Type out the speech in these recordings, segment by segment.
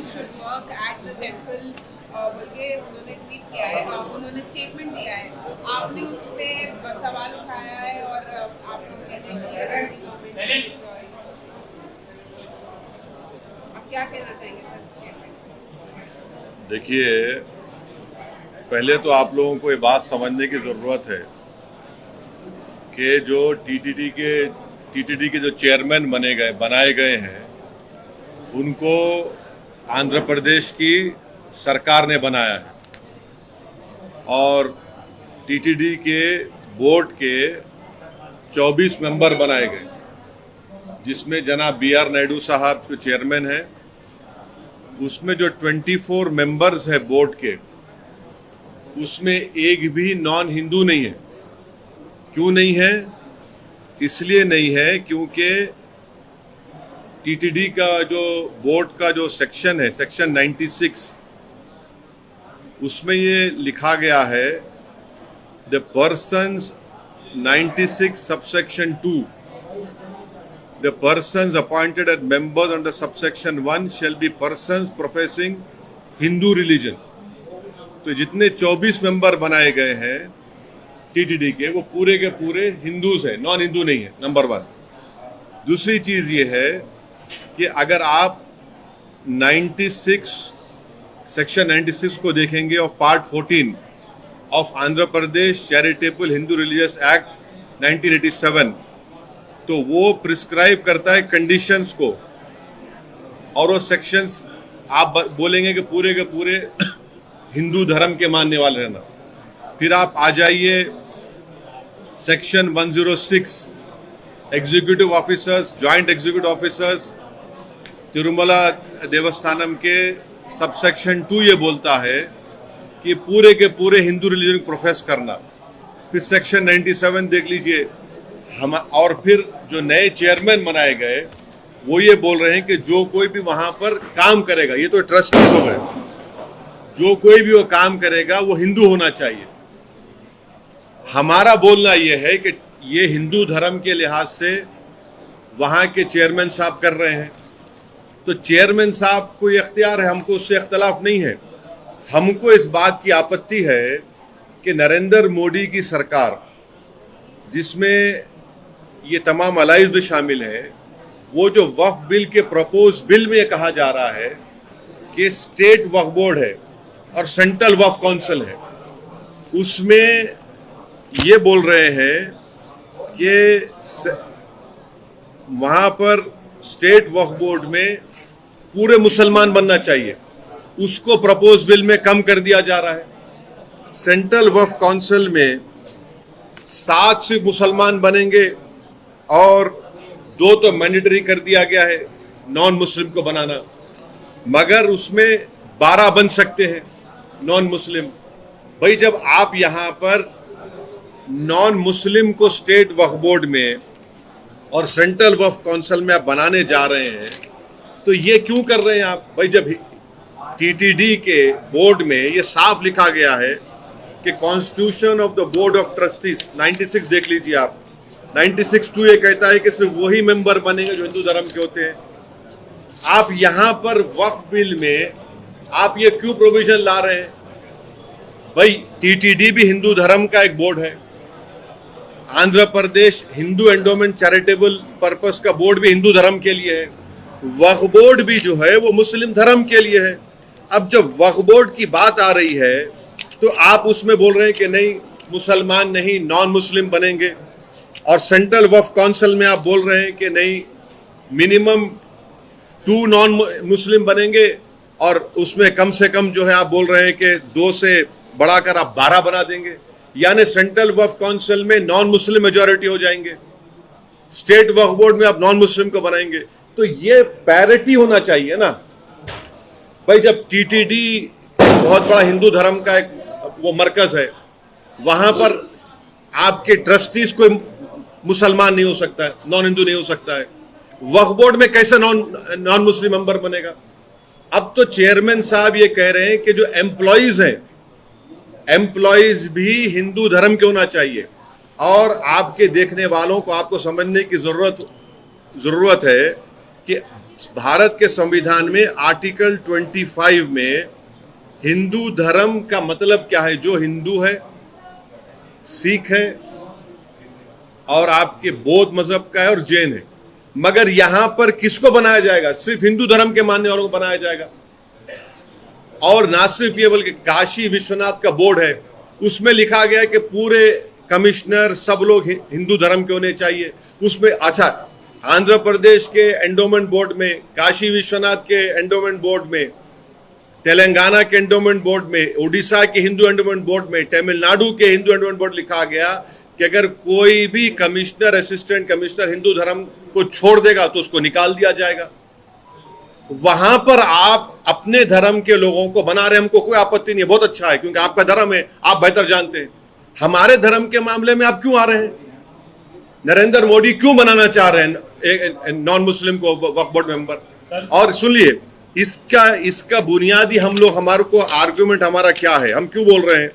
should work at the temple बोल के उन्होंने ट्वीट किया है, उन्होंने स्टेटमेंट दिया है। आपने उस पर सवाल उठाया है और आप लोग कहते हैं कि मोदी गवर्नमेंट, आप क्या कहना चाहेंगे सर स्टेटमेंट? देखिए, पहले तो आप लोगों को ये बात समझने की ज़रूरत है कि जो टीटीडी के जो चेयरमैन बनाए गए हैं, उनको आंध्र प्रदेश की सरकार ने बनाया है और टीटीडी के बोर्ड के 24 मेंबर बनाए गए, जिसमें जनाब BR नायडू साहब जो चेयरमैन हैं, उसमें जो 24 मेंबर्स है बोर्ड के, उसमें एक भी नॉन हिंदू नहीं है। क्यों नहीं है? इसलिए नहीं है क्योंकि टीटीडी का जो बोर्ड का जो सेक्शन है, सेक्शन 96, उसमें ये लिखा गया है, the persons 96 subsection 2, the persons appointed as members under subsection 1 shall be persons professing Hindu religion। तो जितने 24 मेंबर बनाए गए हैं टीटीडी के, वो पूरे के पूरे हिंदूज हैं, नॉन हिंदू नहीं है, नंबर 1। दूसरी चीज ये है कि अगर आप 96 सेक्शन 96 को देखेंगे of part 14 of Andhra Pradesh charitable Hindu religious act 1987, तो वो प्रिस्क्राइब करता है कंडीशंस को, और वो सेक्शंस आप बोलेंगे कि पूरे के पूरे हिंदू धर्म के मानने वाले रहना। फिर आप आ जाइए section 106, executive officers, joint executive officers Tirumala Devasthanam के सबसेक्शन 2 ये बोलता है कि पूरे के पूरे हिंदू रिलीजन प्रोफेस करना। फिर सेक्शन 97 देख लीजिए हम, और फिर जो नए चेयरमैन बनाए गए वो ये बोल रहे हैं कि जो कोई भी वहां पर काम करेगा, ये तो ट्रस्टीज हो गए, जो कोई भी वो काम करेगा वो हिंदू होना चाहिए। हमारा बोलना ये है कि ये हिंदू धर्म के लिहाज से वहां के चेयरमैन साहब कर रहे हैं, तो चेयरमैन साहब को ये इख्तियार है, हमको उससे इख्तलाफ नहीं है। हमको इस बात की आपत्ति है कि नरेंद्र मोदी की सरकार, जिसमें ये तमाम अलाइज भी शामिल है, वो जो वक्फ बिल के प्रपोज बिल में कहा जा रहा है कि स्टेट वक्फ बोर्ड है और सेंट्रल वक्फ काउंसिल है, उसमें ये बोल रहे हैं कि वहां पर स्टेट वक्फ बोर्ड में पूरे मुसलमान बनना चाहिए, उसको प्रपोज बिल में कम कर दिया जा रहा है। सेंट्रल वक्फ काउंसिल में 7 सिर्फ मुसलमान बनेंगे और 2 तो मैंडेटरी कर दिया गया है नॉन मुस्लिम को बनाना, मगर उसमें 12 बन सकते हैं नॉन मुस्लिम। भाई, जब आप यहां पर नॉन मुस्लिम को स्टेट वक्फ बोर्ड में और सेंट्रल वक्फ काउंसिल में आप बनाने जा रहे हैं, तो ये क्यों कर रहे हैं आप? भाई, जब टीटीडी के बोर्ड में ये साफ लिखा गया है कि constitution of the board of trustees 96 देख लीजिए आप, 96(2) ये कहता है कि सिर्फ वही मेंबर बनेंगे जो हिंदू धर्म के होते हैं। आप यहां पर वक्फ बिल में आप ये क्यों प्रोविजन ला रहे हैं? भाई, टीटीडी भी हिंदू धर्म का एक बोर्ड है, Andhra Pradesh Hindu endowment charitable purpose का बोर्ड भी हिंदू धर्म के लिए है, वक्फ बोर्ड भी जो है वो मुस्लिम धर्म के लिए है। अब जब वक्फ बोर्ड की बात आ रही है तो आप उसमें बोल रहे हैं कि नहीं, मुसलमान नहीं, नॉन मुस्लिम बनेंगे, और सेंट्रल वक्फ काउंसिल में आप बोल रहे हैं कि नहीं, मिनिमम 2 नॉन मुस्लिम बनेंगे, और उसमें कम से कम जो है आप बोल रहे हैं कि 2 से बढ़ाकर आप 12 बना देंगे, यानी सेंट्रल वक्फ काउंसिल में नॉन मुस्लिम मेजॉरिटी हो जाएंगे, स्टेट वक्फ बोर्ड में आप नॉन मुस्लिम को बनाएंगे। तो ये पैरिटी होना चाहिए ना भाई। जब टीटीडी बहुत बड़ा हिंदू धर्म का एक वो मरकज है, वहां पर आपके ट्रस्टीज कोई मुसलमान नहीं हो सकता है, नॉन हिंदू नहीं हो सकता है, वक्फ बोर्ड में कैसे नॉन मुस्लिम मेंबर बनेगा? अब तो चेयरमैन साहब ये कह रहे हैं कि जो एम्प्लॉइज हैं, एम्प्लॉइज भी हिंदू धर्म के होना चाहिए। और आपके देखने वालों को आपको समझने की जरूरत है कि भारत के संविधान में आर्टिकल 25 में हिंदू धर्म का मतलब क्या है? जो हिंदू है, सिख है और आपके बौद्ध मजहब का है और जैन है। मगर यहां पर किसको बनाया जाएगा? सिर्फ हिंदू धर्म के मानने वालों को बनाया जाएगा। और ना सिर्फ ये बल्कि काशी विश्वनाथ का बोर्ड है, उसमें लिखा गया है कि पूरे कमिश्नर सब लोग हिंदू धर्म के होने चाहिए। उसमें अच्छा, आंध्र प्रदेश के एंडोमेंट बोर्ड में, काशी विश्वनाथ के एंडोमेंट बोर्ड में, तेलंगाना के एंडोमेंट बोर्ड में, उड़ीसा के हिंदू एंडोमेंट बोर्ड में, तमिलनाडु के हिंदू एंडोमेंट बोर्ड लिखा गया कि अगर कोई भी कमिश्नर, असिस्टेंट कमिश्नर हिंदू धर्म को छोड़ देगा तो उसको निकाल दिया जाएगा। वहां पर आप अपने धर्म के लोगों को बना रहे, हमको कोई आपत्ति नहीं है, बहुत अच्छा है, क्योंकि आपका धर्म है, आप बेहतर जानते हैं। हमारे धर्म के मामले में आप क्यों आ रहे हैं? नरेंद्र मोदी क्यों बनाना चाह रहे हैं नॉन मुस्लिम को वक्फ बोर्ड मेंबर? और सुनिए, इसका बुनियादी हमारे को आर्गुमेंट हमारा क्या है? हम क्यों बोल रहे हैं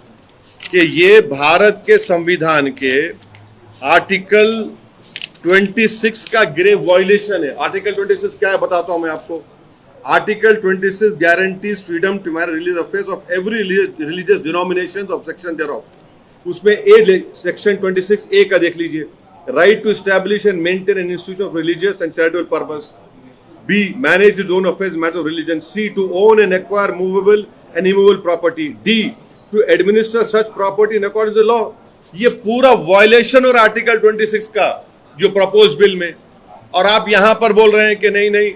कि ये भारत के संविधान के आर्टिकल 26 का ग्रेव वायलेशन है। आर्टिकल 26 क्या है बताता हूं मैं आपको। Article 26 guarantees freedom to marry religious affairs of every religious denominations of section thereof. उसमें सेक्शन 26A का देख लीजिए, right to establish and maintain an institution of religious and charitable purpose. B, manage his own affairs, matters of religion. C, to own and acquire movable and immovable property. D, to administer such property in accordance with the law. ये पूरा violation और article 26 का जो propose bill में, और आप यहां पर बोल रहे हैं कि नहीं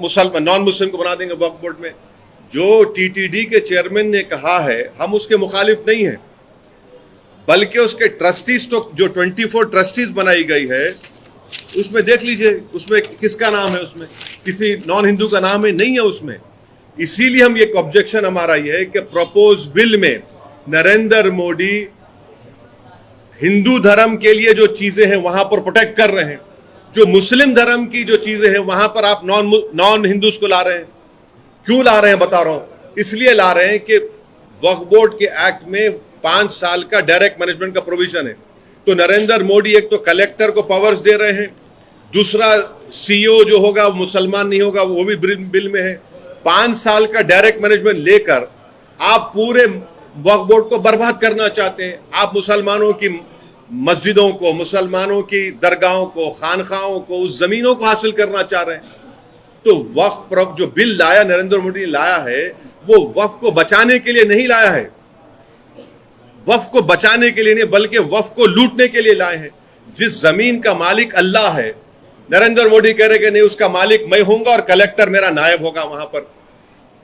मुसलमान नॉन मुस्लिम को बना देंगे वक्फ बोर्ड में। जो टीटीडी के चेयरमैन ने कहा है, हम उसके मुखालिफ नहीं हैं, बल्कि उसके ट्रस्टीज, तो जो 24 ट्रस्टीज बनाई गई है उसमें देख लीजिए, उसमें किसका नाम है? उसमें किसी नॉन हिंदू का नाम है? नहीं है उसमें। इसीलिए हम एक ऑब्जेक्शन हमारा ये है कि प्रपोज बिल में नरेंद्र मोदी हिंदू धर्म के लिए जो चीजें हैं वहां पर प्रोटेक्ट कर रहे हैं, जो मुस्लिम धर्म की जो चीजें हैं वहां पर आप नॉन हिंदूज को ला रहे हैं। क्यों ला रहे हैं बता रहा हूं। इसलिए ला रहे हैं कि वक्फ बोर्ड के एक्ट में 5 साल का डायरेक्ट मैनेजमेंट का प्रोविजन है। तो नरेंद्र मोदी एक तो कलेक्टर को पावर्स दे रहे हैं, दूसरा सीईओ जो होगा मुसलमान नहीं होगा, वो भी बिल में है। 5 साल का डायरेक्ट मैनेजमेंट लेकर आप पूरे वक्फ बोर्ड को बर्बाद करना चाहते हैं। आप मुसलमानों की मस्जिदों को, मुसलमानों की दरगाहों को, खानखाहों को, उस जमीनों को हासिल करना चाह रहे हैं। तो वक्फ जो बिल लाया नरेंद्र मोदी ने लाया है, वो वक्फ को बचाने के लिए नहीं लाया है, वक्फ को बचाने के लिए नहीं बल्कि वक्फ को लूटने के लिए लाए हैं। जिस जमीन का मालिक अल्लाह है, नरेंद्र मोदी कह रहे कि नहीं उसका मालिक मैं होऊंगा और कलेक्टर मेरा नायब होगा वहां पर।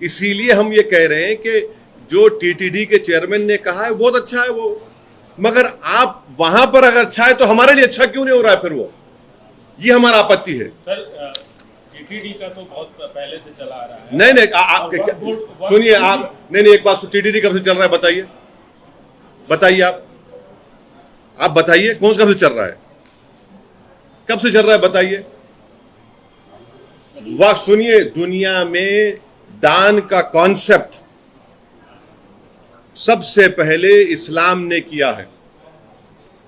इसीलिए हम ये कह रहे हैं कि जो टीटीडी के चेयरमैन ने कहा है बहुत अच्छा है वो, मगर आप वहां पर अगर अच्छा है तो हमारे लिए अच्छा क्यों नहीं हो रहा है फिर वो? ये हमारा आपत्ति है। सर, टीटीडी का तो बहुत पहले से चला आ रहा है। नहीं आप सुनिए, आप नहीं एक बात, टीटीडी कब से चल रहा है बताइए, बताइए आप बताइए कौन सा कब से चल रहा है, कब से चल रहा है बताइए। वाह सुनिए, दुनिया में दान का कॉन्सेप्ट सबसे पहले इस्लाम ने किया है।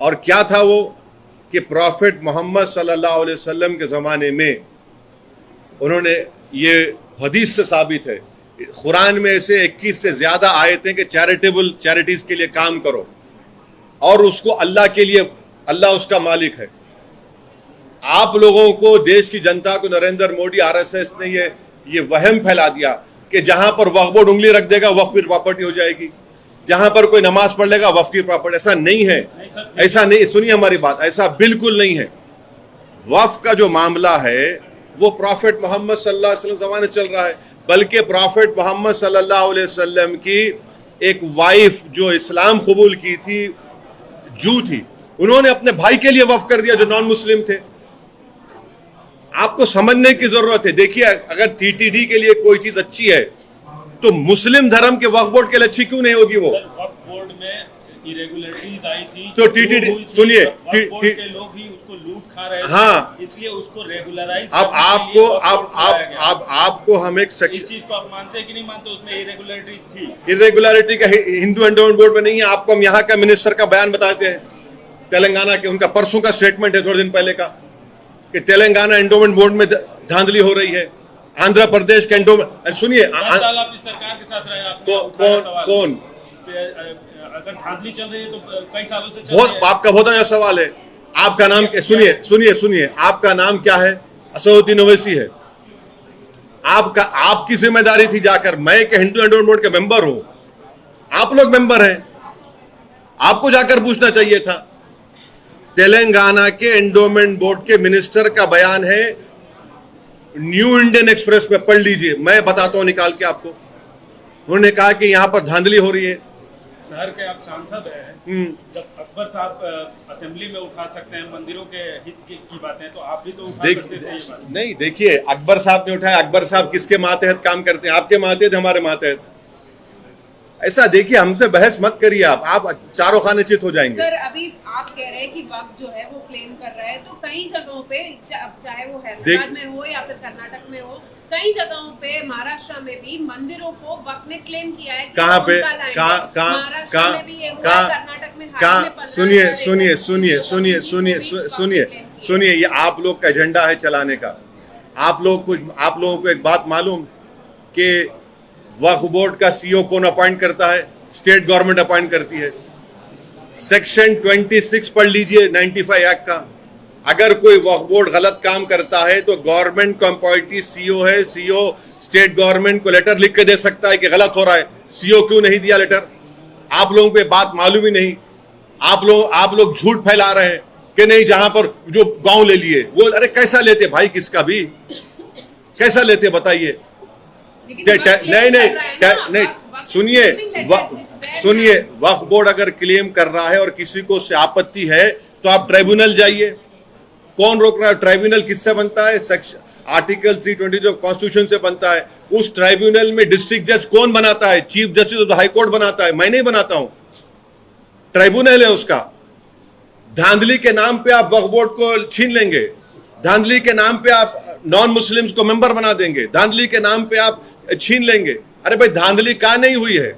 और क्या था वो कि प्रॉफिट मोहम्मद सल्लल्लाहु अलैहि वसल्लम के ज़माने में उन्होंने, ये हदीस से साबित है, कुरान में ऐसे 21 से ज़्यादा आयतें कि चैरिटीज़ के लिए काम करो और उसको अल्लाह के लिए, अल्लाह उसका मालिक है। आप लोगों को, देश की जनता को नरेंद्र मोदी आरएसएस ने ये वहम फैला दिया कि जहां पर वक्फ बोर्ड उंगली रख देगा वक्फ की प्रॉपर्टी हो जाएगी, जहां पर कोई नमाज पढ़ लेगा वक्फ की प्रॉपर्टी। ऐसा नहीं है, ऐसा नहीं, सुनिए हमारी बात, ऐसा बिल्कुल नहीं है। वक्फ का जो मामला है वो प्रॉफिट मोहम्मद सल्लल्लाहु अलैहि वसल्लम ज़माने चल रहा है, बल्कि प्रॉफिट मोहम्मद सल्लल्लाहु अलैहि वसल्लम की एक वाइफ जो इस्लाम कबूल की थी, जू थी, उन्होंने अपने भाई के लिए वक्फ कर दिया जो नॉन मुस्लिम थे। आपको समझने की जरूरत है। देखिए, अगर टीटीडी के लिए कोई चीज अच्छी है तो मुस्लिम धर्म के वक्फ बोर्ड के लिए अच्छी क्यों नहीं होगी? वो वक्फ बोर्ड में इरेगुलरिटीज आई थी तो टीटीडी, सुनिए, के लोग ही उसको लूट खा रहे थे, हाँ, इसलिए उसको रेगुलराइज। आपको हम एक सेक्शन, इस चीज को आप मानते हैं कि नहीं मानते? उसमें इरेगुलरिटीज थी। इरेगुलरिटी का हिंदू एंडोमेंट बोर्ड में नहीं है। आपको हम यहाँ का मिनिस्टर का बयान बताते हैं, तेलंगाना के, उनका परसों का स्टेटमेंट है थोड़े दिन पहले का, कि तेलंगाना एंडोमेंट बोर्ड में धांधली हो रही है। आंध्र प्रदेश के एंडोमेंट, सुनिए 10 साल आप इस सरकार के साथ रहे, आपने उठाया सवाल। कौन अगर धांधली चल रही है तो कई सालों से चल बहुत रही है। आपका बहुत अच्छा सवाल है। आपका नाम सुनिए सुनिए सुनिए आपका नाम क्या है? असदुद्दीन ओवैसी है। आपकी जिम्मेदारी थी जाकर, मैं एक हिंदू एंडोमेंट बोर्ड के मेंबर हूं, आप लोग मेंबर हैं, आपको जाकर पूछना चाहिए था। तेलंगाना के एंडोमेंट बोर्ड के मिनिस्टर का बयान है, न्यू इंडियन एक्सप्रेस में पढ़ लीजिए, मैं बताता हूं निकाल के आपको। उन्होंने कहा कि यहां पर धांधली हो रही है। शहर के आप सांसद हैं, जब अकबर साहब असेंबली में उठा सकते हैं मंदिरों के हित की बातें, तो आप भी तो उठा सकते थे ये बात। नहीं, देखिए अकबर साहब ने उठाया, अकबर साहब किसके मातहत काम करते हैं? आपके मातहत, हमारे मातहत। ऐसा देखिए, हमसे बहस मत करिए आप चारों खाने चित हो जाएंगे। सर अभी आप कह रहे हैं कि वक्त जो है वो क्लेम कर रहा है, तो कई जगहों पे चाहे वो हैदराबाद में हो या फिर कर्नाटक में हो, कई जगहों पे महाराष्ट्र में भी मंदिरों को वक्त ने क्लेम किया है। कहाँ पे? महाराष्ट्र में भी ये हुआ, कर्नाटक में सुनिए, ये आप लोग का एजेंडा है चलाने का। आप लोगों को एक बात मालूम कि वक्फ बोर्ड का सीईओ कौन अपॉइंट करता है? स्टेट गवर्नमेंट अपॉइंट करती है। सेक्शन 26 पढ़ लीजिए 95 एक्ट का। अगर कोई वक्फ बोर्ड गलत काम करता है तो गवर्नमेंट को अपॉइंटी सीईओ है, सीईओ स्टेट गवर्नमेंट को लेटर लिख के दे सकता है कि गलत हो रहा है। सीईओ क्यों नहीं दिया लेटर? आप लोगों को ये बात मालूम ही नहीं। आप लोग झूठ फैला रहे हैं कि नहीं, जहां पर जो गांव ले लिए वो, अरे कैसा लेते भाई, किसका भी कैसा लेते बताइए। नहीं, सुनिए, वक्फ बोर्ड अगर क्लेम कर रहा है और किसी को उससे आपत्ति है तो आप ट्राइब्यूनल जाइए। कौन रोक रहा है? ट्राइब्यूनल किससे बनता है? आर्टिकल 320 कॉन्स्टिट्यूशन से बनता है। उस ट्राइब्यूनल में डिस्ट्रिक्ट जज कौन बनाता है? Chief justice of the high court बनाता है, मैं नहीं बनाता हूं, ट्राइब्यूनल है उसका। धांधली के नाम पे आप वक्फ बोर्ड को छीन लेंगे, धांधली के नाम पे आप नॉन मुस्लिम्स को मेंबर बना देंगे, धांधली के नाम पे आप छीन लेंगे। अरे भाई, धांधली का नहीं हुई है?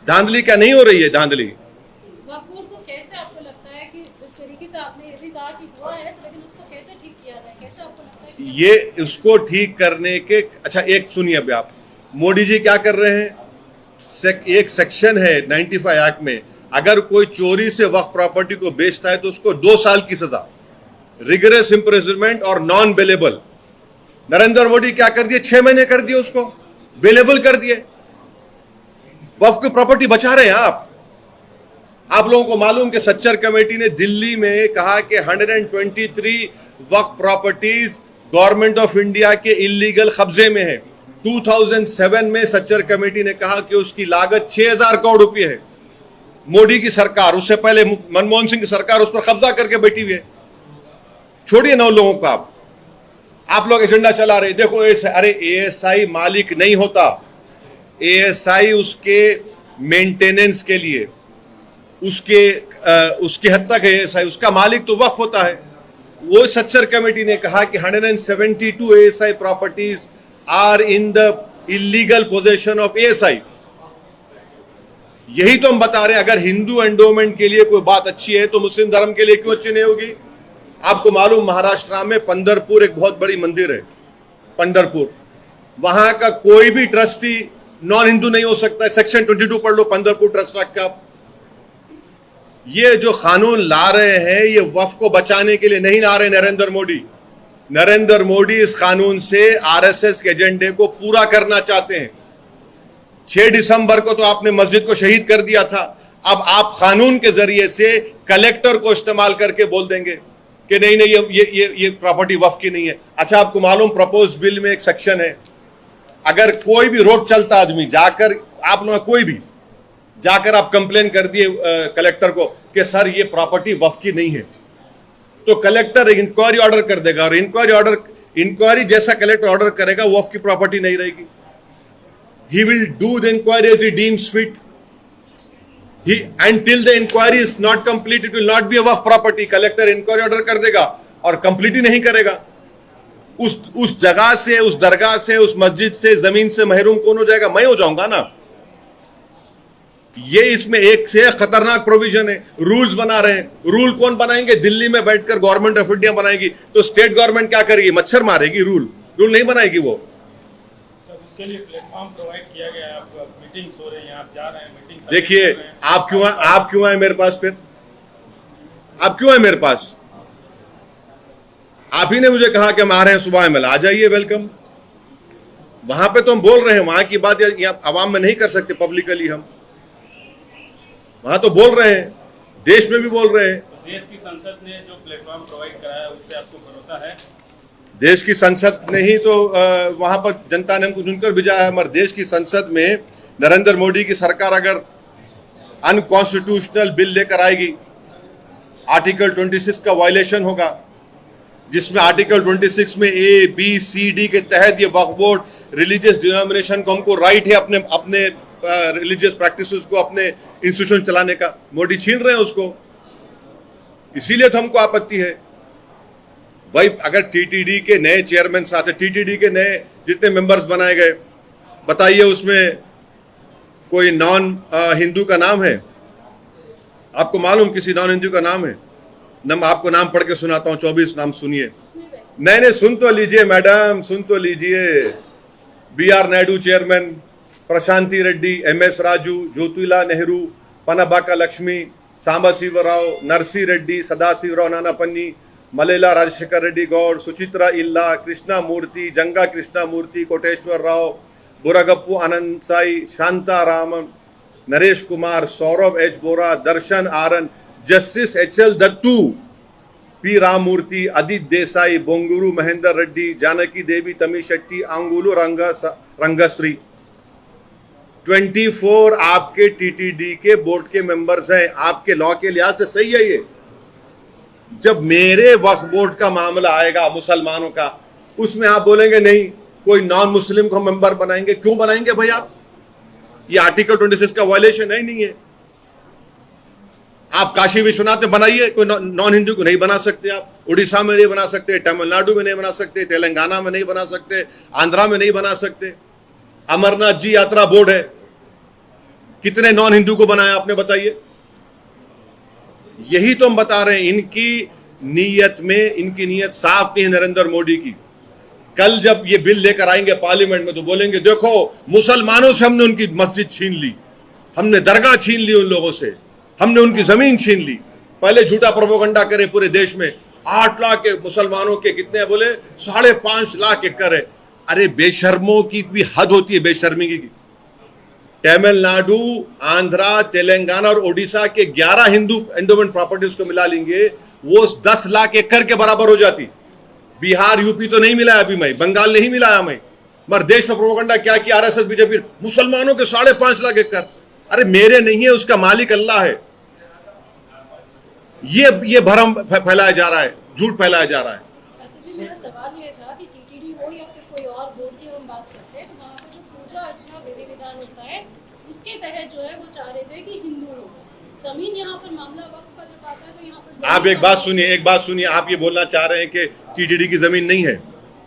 धांधली क्या नहीं हो रही है? धांधली वक्फ बोर्ड को कैसे आपको लगता है कि इस तरीके से आपने ये भी कहा कि हुआ है, तो लेकिन उसको कैसे ठीक किया जाए? कैसे आपको लगता है कि ये उसको ठीक करने के, अच्छा एक सुनिए, अभी आप मोदी जी क्या कर रहे हैं? एक सेक्शन है 95 एक्ट में, अगर कोई चोरी से वक्फ प्रॉपर्टी को बेचता है तो उसको 2 साल की सजा, रिगरस इम्प्रिजनमेंट और नॉन बेलेबल। नरेंद्र मोदी क्या कर दिए? 6 महीने कर दिए, उसको बेलेबल कर दिए। वक्फ की प्रॉपर्टी बचा रहे हैं आप लोगों को मालूम कि सच्चर कमेटी ने दिल्ली में कहा कि 123 वक्फ प्रॉपर्टीज गवर्नमेंट ऑफ इंडिया के इलीगल कब्जे में है। 2007 में सच्चर कमेटी ने कहा कि उसकी लागत 6000 करोड़ रुपए है। मोदी की सरकार, उससे पहले मनमोहन सिंह की सरकार उस पर कब्जा करके बैठी हुई है। छोड़िए 9 लोगों को, आप लोग एजेंडा चला रहे। देखो अरे एएसआई मालिक नहीं होता, एएसआई उसके मेंटेनेंस के लिए, उसके हद तक है एएसआई, उसका मालिक तो वक्फ होता है। वो सच्चर कमेटी ने कहा कि 172 ASI properties are in the illegal possession of ASI. यही तो हम बता रहे हैं, अगर हिंदू एंडोमेंट के लिए कोई बात अच्छी है तो मुस्लिम धर्म के लिए क्यों अच्छी नहीं होगी? आपको मालूम महाराष्ट्र में पंढरपुर एक बहुत बड़ी मंदिर है, पंढरपुर, वहां का कोई भी ट्रस्टी नॉन हिंदू नहीं हो सकता है। सेक्शन 22 पढ़ लो पंढरपुर ट्रस्ट एक्ट का। ये जो कानून ला रहे हैं ये वक्फ को बचाने के लिए नहीं ला रहे नरेंद्र मोदी। नरेंद्र मोदी इस कानून से आरएसएस के एजेंडे को पूरा करना चाहते हैं। 6 दिसंबर को तो आपने मस्जिद को शहीद कर दिया था, अब आप कानून के जरिए से कलेक्टर को इस्तेमाल करके बोल देंगे कि नहीं ये प्रॉपर्टी वक्फ की नहीं है। अच्छा, आपको मालूम प्रपोज बिल में एक सेक्शन है, अगर कोई भी रोड चलता आदमी जाकर, आप लोग कोई भी जाकर आप कंप्लेन कर दिए कलेक्टर को कि सर ये प्रॉपर्टी वक्फ की नहीं है, तो कलेक्टर इंक्वायरी ऑर्डर कर देगा, और इंक्वायरी जैसा कलेक्टर ऑर्डर करेगा वक्फ की प्रॉपर्टी नहीं रहेगी। He will do the inquiry as he deems fit. Until the inquiry is not complete, it will not be a Waqf property. Collector inquiry order कर देगा और कंप्लीट ही नहीं करेगा। उस जगह से, उस दरगाह से, उस मस्जिद से, जमीन से महरूम कौन हो जाएगा? मैं हो जाऊंगा ना। ये इसमें एक से एक खतरनाक प्रोविजन है। रूल्स बना रहे हैं। रूल कौन बनाएंगे? दिल्ली में बैठकर गवर्नमेंट ऑफ इंडिया बनाएगी। तो स्टेट गवर्नमेंट क्या करेगी? मच्छर मारेगी। रूल नहीं बनाएगी वो। सर उसके लिए प्लेटफॉर्म प्रोवाइड किया गया है, आप मीटिंग्स हो रही हैं, आप जा रहे हैं मीटिंग। देखिए आप क्यों आए मेरे पास? फिर आप क्यों आए मेरे पास? आप ही ने मुझे कहा कि हम आ रहे हैं सुबह में, आ जाइए, वेलकम। वहां पे तो हम बोल रहे हैं, वहां की बात यहाँ आवाम में नहीं कर सकते पब्लिकली। हम वहां तो बोल रहे हैं, देश में भी बोल रहे हैं। तो देश की संसद ने जो प्लेटफॉर्म प्रोवाइड कराया उस पर आपको भरोसा है? देश की संसद ने ही तो वहां पर जनता ने हमको चुनकर भेजा है। हमारे देश की संसद में नरेंद्र मोदी की सरकार अगर अनकॉन्स्टिट्यूशनल बिल लेकर आएगी, आर्टिकल 26 का वायलेशन होगा, जिसमें आर्टिकल 26 में ए बी सी डी के तहत ये वक्फ बोर्ड रिलीजियस डिनोमिनेशन को हमको राइट है अपने रिलीजियस प्रैक्टिसेस को, अपने इंस्टीट्यूशन चलाने का। मोदी छीन रहे हैं उसको, इसीलिए तो हमको आपत्ति है। भाई अगर टीटीडी के नए चेयरमैन साथ है, टीटीडी के नए जितने मेंबर्स बनाए गए, बताइए उसमें कोई नॉन हिंदू का नाम है? आपको मालूम किसी नॉन हिंदू का नाम है? आपको नाम पढ़ के सुनाता हूं, 24 नाम सुनिए। नहीं, सुन तो लीजिए मैडम, सुन तो लीजिए। BR Naidu chairman, Prashanti Reddy, MS Raju, Jyothula Nehru, Panabaka Lakshmi, Sambasivarao, Narasi Reddy, Sadasivarao Nanapaneni, Malela Rajasekhar Reddy Goud, Suchitra Ella, Krishna Murthy, Janga Krishna Murthy, Koteswara Rao, Buragapu Anand Sai, Shantha Raman, Naresh Kumar, Saurabh H Bora, Darshan Aaran, justice HL Dattu, P Ramamurthy, Adit Desai, Bonguru Mahendra Reddy, Janaki Devi, Tammi Shetty, आंगुलू रंगश्री। 24 आपके टीटीडी के बोर्ड के मेंबर्स हैं। आपके लॉ के लिहाज से सही है ये। जब मेरे वक्फ बोर्ड का मामला आएगा मुसलमानों का, उसमें आप बोलेंगे नहीं कोई नॉन मुस्लिम को मेंबर बनाएंगे। क्यों बनाएंगे भाई आप? ये आर्टिकल 26 का वायलेशन है ही नहीं है। आप काशी विश्वनाथ में बनाइए, कोई नॉन हिंदू को नहीं बना सकते। आप उड़ीसा में नहीं बना सकते, तमिलनाडु में नहीं बना सकते, तेलंगाना में नहीं बना सकते, आंध्रा में नहीं बना सकते। अमरनाथ जी यात्रा बोर्ड है, कितने नॉन हिंदू को बनाया आपने? बताइए। यही तो हम बता रहे हैं, इनकी नीयत साफ नहीं है नरेंद्र मोदी की। कल जब ये बिल लेकर आएंगे पार्लियामेंट में तो बोलेंगे देखो मुसलमानों से हमने उनकी मस्जिद छीन ली, हमने दरगाह छीन ली उन लोगों से, हमने उनकी जमीन छीन ली। पहले झूठा प्रोपेगेंडा करे पूरे देश में 8 लाख के मुसलमानों के कितने बोले 5.5 लाख एकड़ है। अरे बेशर्मों की भी हद होती है, बेशर्मी की। तमिलनाडु, आंध्रा, तेलंगाना और ओडिशा के 11 हिंदू एंडोमेंट प्रॉपर्टीज को मिला लेंगे, वो 10 लाख एकड़ के बराबर हो जाती। बिहार यूपी तो नहीं मिलाया अभी मैं, बंगाल नहीं मिलाया मैं, मगर देश में प्रोपेगेंडा क्या किया RSS बीजेपी, मुसलमानों के 5.5 लाख एकड़। अरे मेरे नहीं है, उसका मालिक अल्लाह है। ये भरम फैलाया जा रहा है, झूठ फैलाया जा रहा है। मेरा सवाल ये था कि टीटीडी हो या फिर कोई और बोर्ड की हम बात करते हैं, तो वहाँ पर जो पूजा अर्चना विधि विधान होता है उसके तहत जो है वो चाह रहे थे कि हिंदू हो। जमीन यहाँ पर मामला वक्त का जब आता है तो यहाँ पर आप एक बात सुनिए, आप ये बोलना चाह रहे हैं कि टीटीडी की जमीन नहीं है?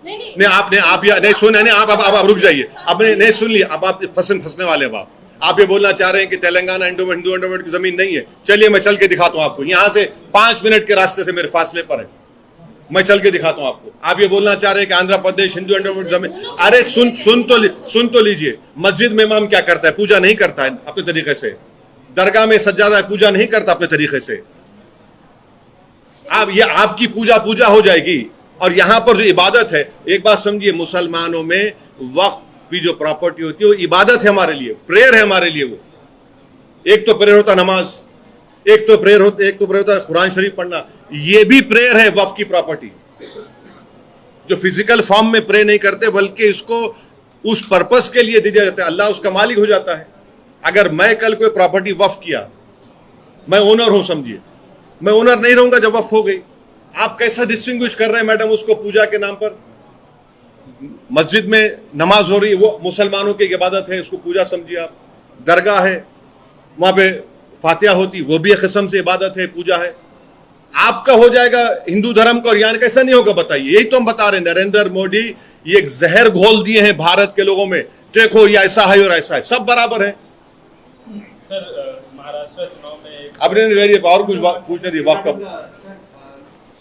नहीं आपने नहीं सुना, नहीं आप रुक जाइए, आपने नहीं सुन लिया, अब आप फंसने वाले। अब आप ये बोलना चाह रहे हैं कि तेलंगाना हिंदू एंडोमेंट की जमीन नहीं है। चलिए मैं चल के दिखाता हूँ आपको, यहाँ से 5 मिनट के रास्ते से मेरे फासले पर है, मैं चल के दिखाता हूँ आपको। आप ये बोलना चाह रहे हैं कि आंध्र प्रदेश हिंदू एंडोमेंट जमीन? अरे सुन तो लीजिए। मस्जिद में इमाम क्या करता है? पूजा नहीं करता है अपने तरीके से। दरगाह में सज्जादा पूजा नहीं करता अपने तरीके से। आप ये आपकी पूजा हो जाएगी। और यहां पर जो इबादत है, एक बात समझिए, मुसलमानों में वक्फ की जो प्रॉपर्टी होती है वो इबादत है हमारे लिए, प्रेयर है हमारे लिए। वो एक तो प्रेयर होता नमाज, एक तो प्रेयर होता कुरान शरीफ पढ़ना। ये भी प्रेयर है वक्फ की प्रॉपर्टी, जो फिजिकल फॉर्म में प्रे नहीं करते बल्कि इसको उस पर्पस के लिए दिया जाता है। अल्लाह उसका मालिक हो जाता है। अगर मैं कल कोई प्रॉपर्टी वक्फ किया, मैं ओनर हूं, समझिए, मैं ओनर नहीं रहूंगा जब वक्फ हो गई। आप कैसा डिस्टिंग्विश कर रहे हैं मैडम उसको? पूजा के नाम पर मस्जिद में नमाज हो रही है, वो मुसलमानों की इबादत है, उसको पूजा समझिए आप। दरगाह है, वहां पे फातिहा होती, वो भी एक किस्म से इबादत है, पूजा है। आपका हो जाएगा हिंदू धर्म का और यहाँ कैसा नहीं होगा? बताइए। यही तो हम बता रहे हैं, नरेंद्र मोदी ये एक जहर घोल दिए हैं भारत के लोगों में। देखो ये ऐसा है और ऐसा है, सब बराबर है। सर अब नहीं और कुछ पूछने दी वक्त कब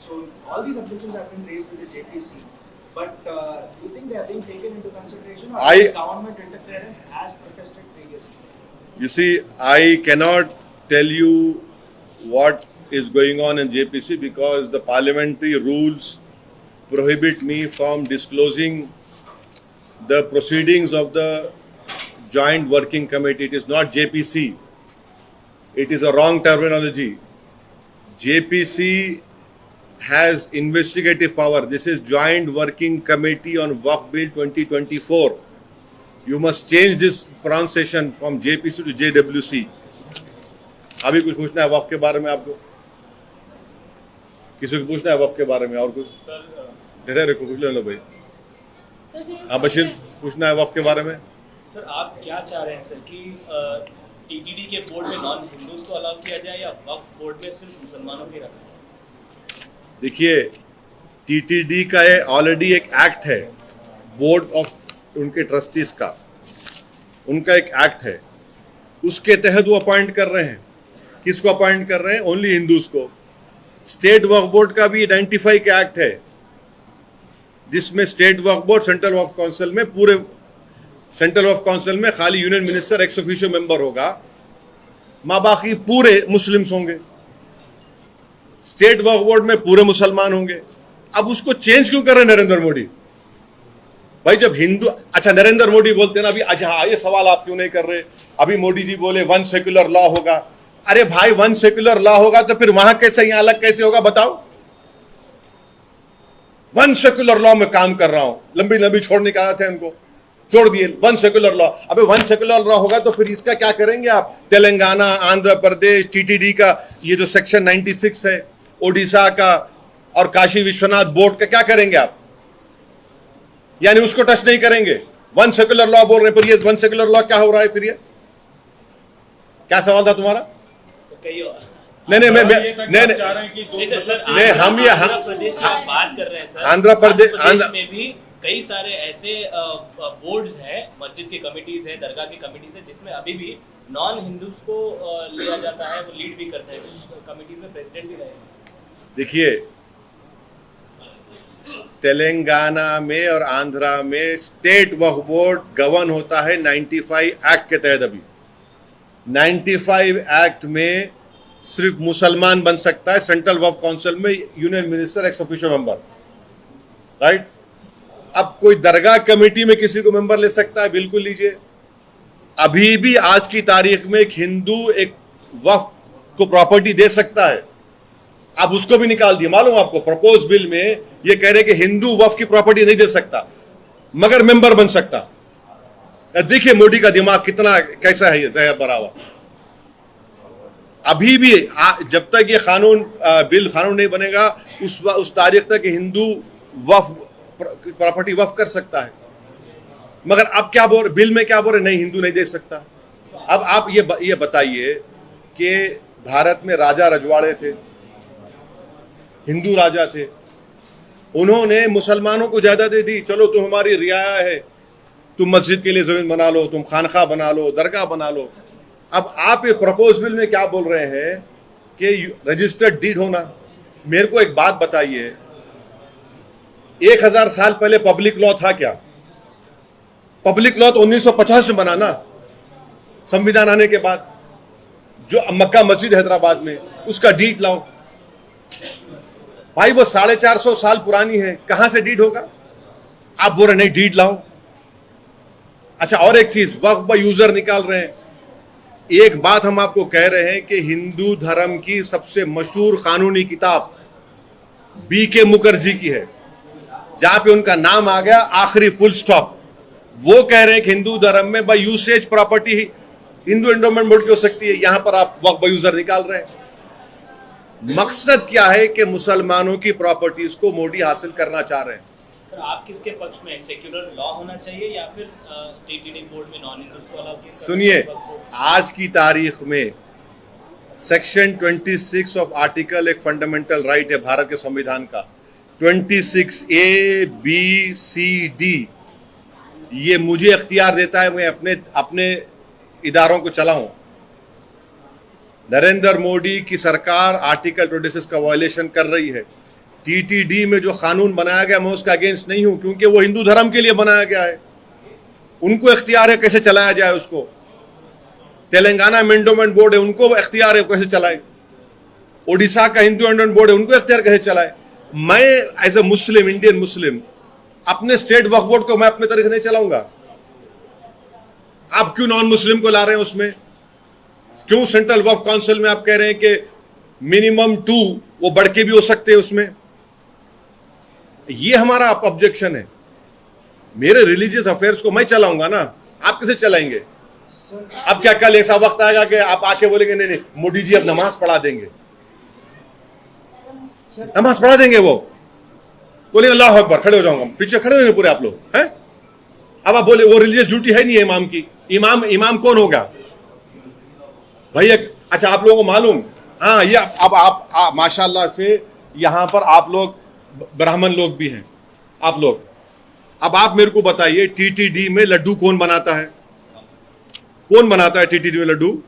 So all these objections have been raised to the JPC, but do you think they are being taken into consideration, or is government interference as protested previously? You see, I cannot tell you what is going on in JPC because the parliamentary rules prohibit me from disclosing the proceedings of the Joint Working Committee. It is not JPC. It is a wrong terminology. JPC has investigative power. This is Joint Working Committee on Waqf Bill 2024. You must change this pronunciation from JPC to JWC. अभी कुछ पूछना है वक्फ के बारे में आपको? किसी को पूछना है वक्फ के बारे में और कुछ? सर रखो पूछ लो भाई। हाँ बशीर, पूछना है वक्फ के बारे में? सर आप क्या चाह रहे हैं सर कि टीटीडी के बोर्ड में नॉन हिंदूज को अलाउ किया जाए या वक्फ बोर्ड में सिर्फ मुसलमानों को रखा जाए? देखिए, टीटीडी का ऑलरेडी एक एक्ट है, बोर्ड ऑफ उनके ट्रस्टीज का, उनका एक एक्ट है, उसके तहत वो अपॉइंट कर रहे हैं। किसको अपॉइंट कर रहे हैं? ओनली हिंदूज को। स्टेट वक्फ बोर्ड का भी 95 का एक्ट है, जिसमें स्टेट वक्फ बोर्ड सेंट्रल वक्फ काउंसिल में पूरे सेंट्रल वक्फ काउंसिल में खाली union minister ex officio member होगा, बाकी पूरे मुस्लिम्स होंगे। स्टेट वक्फ बोर्ड में पूरे मुसलमान होंगे। अब उसको चेंज क्यों कर रहे नरेंद्र मोदी? भाई जब हिंदू, अच्छा नरेंद्र मोदी बोलते ना अभी, अच्छा हाँ ये सवाल आप क्यों नहीं कर रहे? अभी मोदी जी बोले वन सेक्युलर लॉ होगा। अरे भाई वन सेक्युलर लॉ होगा तो फिर वहां कैसे यहां अलग कैसे होगा बताओ? वन सेक्युलर लॉ में काम कर रहा हूं, लंबी लंबी छोड़ने का थे उनको, छोड़ दिए वन सेक्युलर लॉ। अबे वन सेक्युलर लॉ होगा तो फिर इसका क्या करेंगे आप? तेलंगाना, आंध्र प्रदेश, टीटीडी का ये जो सेक्शन 96 है, ओडिशा का और काशी विश्वनाथ बोर्ड का क्या करेंगे आप? यानी उसको टच नहीं करेंगे। वन सेक्युलर लॉ बोल रहे हैं, फिर ये वन सेक्युलर लॉ क्या हो रहा है? फिर ये क्या सवाल था तुम्हारा? नहीं हम ये आंध्र प्रदेश की बात कर रहे हैं सर। आंध्र प्रदेश में भी कई सारे ऐसे बोर्ड्स हैं, मस्जिद की कमिटीज है, दरगाह की कमिटीज है, जिसमें अभी भी नॉन हिंदूज को लिया जाता है, वो लीड भी करते हैं, उस कमिटीज में प्रेसिडेंट भी रहे हैं। देखिए, तेलंगाना में और आंध्रा में स्टेट वक्फ बोर्ड गवर्न होता है 95 एक्ट के तहत। अभी 95 एक्ट में सिर्फ मुसलमान बन सकता है सेंट्रल वक्फ काउंसिल में union minister ex officio member, right? अब कोई दरगाह कमेटी में किसी को मेंबर ले सकता है? बिल्कुल लीजिए। अभी भी आज की तारीख में एक हिंदू एक वक्फ को प्रॉपर्टी दे सकता है, अब उसको भी निकाल दिया। मालूम आपको प्रपोज बिल में ये कह रहे कि हिंदू वक्फ की प्रॉपर्टी नहीं दे सकता मगर मेंबर बन सकता। देखिए मोदी का दिमाग कितना कैसा है, ये जहर भरा हुआ। अभी भी जब तक ये कानून नहीं बनेगा उस तारीख तक हिंदू वक्फ प्रॉपर्टी वक्फ कर सकता है, मगर अब क्या बोल बिल में क्या बोल रहे? नहीं, हिंदू नहीं दे सकता। अब आप ये बताइए कि भारत में राजा रजवाड़े थे, हिंदू राजा थे, उन्होंने मुसलमानों को जायदादें दी। चलो तुम हमारी रियाया है, तुम मस्जिद के लिए जमीन बना लो, तुम खानखा बना लो, दरगाह बना लो। अब आप ये प्रपोज बिल में क्या बोल रहे हैं कि रजिस्टर्ड डीड होना। मेरे को एक बात बताइए, 1000 साल पहले पब्लिक लॉ था क्या? पब्लिक लॉ तो 1950 में बना ना, संविधान आने के बाद। जो मक्का मस्जिद हैदराबाद में, उसका डीड लाओ भाई, वो 450 साल पुरानी है, कहां से डीड होगा? आप बोल रहे नहीं डीड लाओ। अच्छा और एक चीज, वक्फ बाय यूजर निकाल रहे हैं। एक बात हम आपको कह रहे हैं कि हिंदू धर्म की सबसे मशहूर कानूनी किताब BK मुखर्जी की है, जहां पे उनका नाम आ गया आखिरी फुल स्टॉप। वो कह रहे हैं कि हिंदू धर्म में by usage property Hindu endowment board की हो सकती है। यहां पर आप वक्फ बाय यूजर निकाल रहे हैं। मकसद क्या है कि मुसलमानों की प्रॉपर्टीज को मोदी हासिल करना चाह रहे हैं। सर आप किसके पक्ष में? सेक्युलर लॉ होना चाहिए या फिर टीटीडी बोर्ड में नॉन हिंदूज को अलाउ किया? सुनिए, आज की तारीख में सेक्शन 26 ऑफ आर्टिकल एक फंडामेंटल राइट है भारत के संविधान का, 26A, B, C, D, ये मुझे इख्तियार देता है मैं अपने इदारों को चलाऊं। नरेंद्र मोदी की सरकार आर्टिकल 26 का वायलेशन कर रही है। टीटीडी में जो कानून बनाया गया मैं उसका अगेंस्ट नहीं हूं, क्योंकि वो हिंदू धर्म के लिए बनाया गया है। उनको इख्तियार है कैसे चलाया जाए उसको। तेलंगाना में एंडोमेंट बोर्ड है, उनको इख्तियार है कैसे चलाए। ओडिशा का हिंदू एंडोमेंट बोर्ड है, उनको इख्तियार कैसे चलाए। मैं as a Muslim, Indian Muslim, अपने स्टेट वक्फ बोर्ड को मैं अपने तरीके नहीं चलाऊंगा। आप क्यों नॉन मुस्लिम को ला रहे हैं उसमें? क्यों सेंट्रल वक्फ काउंसिल में आप कह रहे हैं कि मिनिमम 2 वो बढ़ के भी हो सकते हैं उसमें? ये हमारा ऑब्जेक्शन है। मेरे रिलीजियस अफेयर्स को मैं चलाऊंगा ना, आप कैसे चलाएंगे? अब क्या कल ऐसा वक्त आएगा कि आप आके बोलेंगे नहीं नहीं मोदी जी अब नमाज पढ़ा देंगे, नमाज पढ़ा देंगे, वो बोलेंगे अल्लाह अकबर, खड़े हो जाऊंगा, पीछे खड़े होंगे पूरे आप लोग हैं। अब आप बोले वो रिलीजियस ड्यूटी है नहीं है इमाम की। इमाम कौन होगा भाई? अच्छा आप लोगों को मालूम, हाँ ये अब आप माशाल्लाह से यहां पर आप लोग ब्राह्मण लोग भी हैं आप लोग। अब आप मेरे को बताइए टीटीडी में लड्डू कौन बनाता है? कौन बनाता है टीटीडी में लड्डू?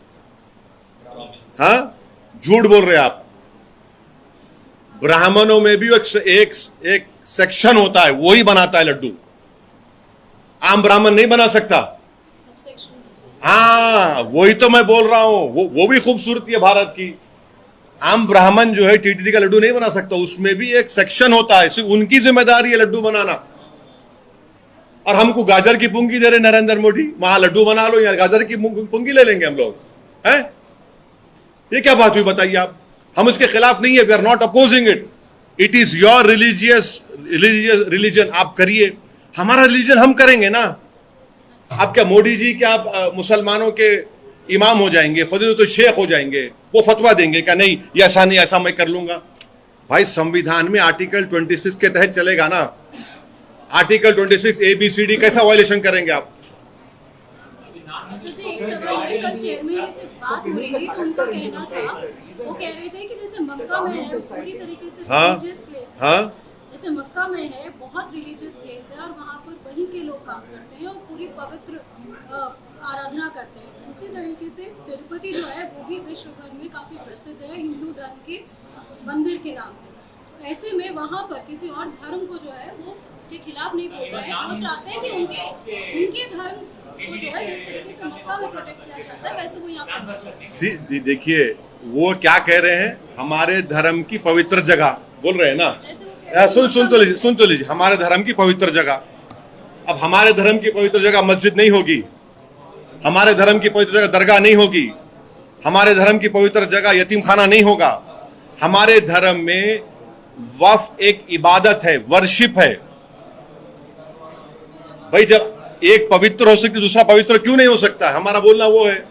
हाँ झूठ बोल रहे हैं आप। ब्राह्मणों में भी एक सेक्शन होता है, वही बनाता है लड्डू। आम ब्राह्मण नहीं बना सकता। हाँ वही तो मैं बोल रहा हूं, वो भी खूबसूरती है भारत की। आम ब्राह्मण जो है टीटीडी का लड्डू नहीं बना सकता, उसमें भी एक सेक्शन होता है, सिर्फ उनकी जिम्मेदारी है लड्डू बनाना। और हमको गाजर की पुंगी दे रहे नरेंद्र मोदी, वहां लड्डू बना लो, यहाँ गाजर की पुंगी ले लेंगे हम लोग, हैं? ये क्या बात हुई बताइए आप? हम इसके खिलाफ नहीं है, we are not opposing it. It is your religion, आप करिए, हमारा रिलीजन हम करेंगे ना। अब क्या मोदी जी क्या मुसलमानों के इमाम हो जाएंगे, फजीलत शेख हो जाएंगे, वो फतवा देंगे क्या नहीं ये ऐसा नहीं ऐसा मैं कर लूंगा? भाई संविधान में आर्टिकल 26 के तहत चलेगा ना। आर्टिकल 26 ABCD कैसा वायलेशन करेंगे आप? वो कह रहे थे कि जैसे मक्का में है पूरी तरीके से हाँ, रिलीजियस प्लेस है, हाँ, जैसे मक्का में है बहुत रिलीजियस प्लेस है और वहाँ पर वहीं के लोग काम करते हैं और पूरी पवित्र आराधना करते हैं। उसी तरीके से तिरुपति जो है वो भी विश्व भर में काफी प्रसिद्ध है हिंदू धर्म के मंदिर के नाम से। तो ऐसे में वहाँ पर किसी और धर्म को जो है वो के खिलाफ नहीं बोल रहे हैं, वो चाहते हैं कि उनके धर्म को जो है जिस तरीके से मक्का में प्रोटेक्ट किया जाता है वैसे वो यहाँ पर। देखिए वो क्या कह रहे हैं, हमारे धर्म की पवित्र जगह बोल रहे हैं ना। सुन तो लीजिए, हमारे धर्म की पवित्र जगह। अब हमारे धर्म की पवित्र जगह मस्जिद नहीं होगी, हमारे धर्म की पवित्र जगह दरगाह नहीं होगी, हमारे धर्म की पवित्र जगह यतीम खाना नहीं होगा। हमारे धर्म में वक्फ एक इबादत है, वर्शिप है। भाई जब एक पवित्र हो सकती दूसरा पवित्र क्यों नहीं हो सकता? हमारा बोलना वो है।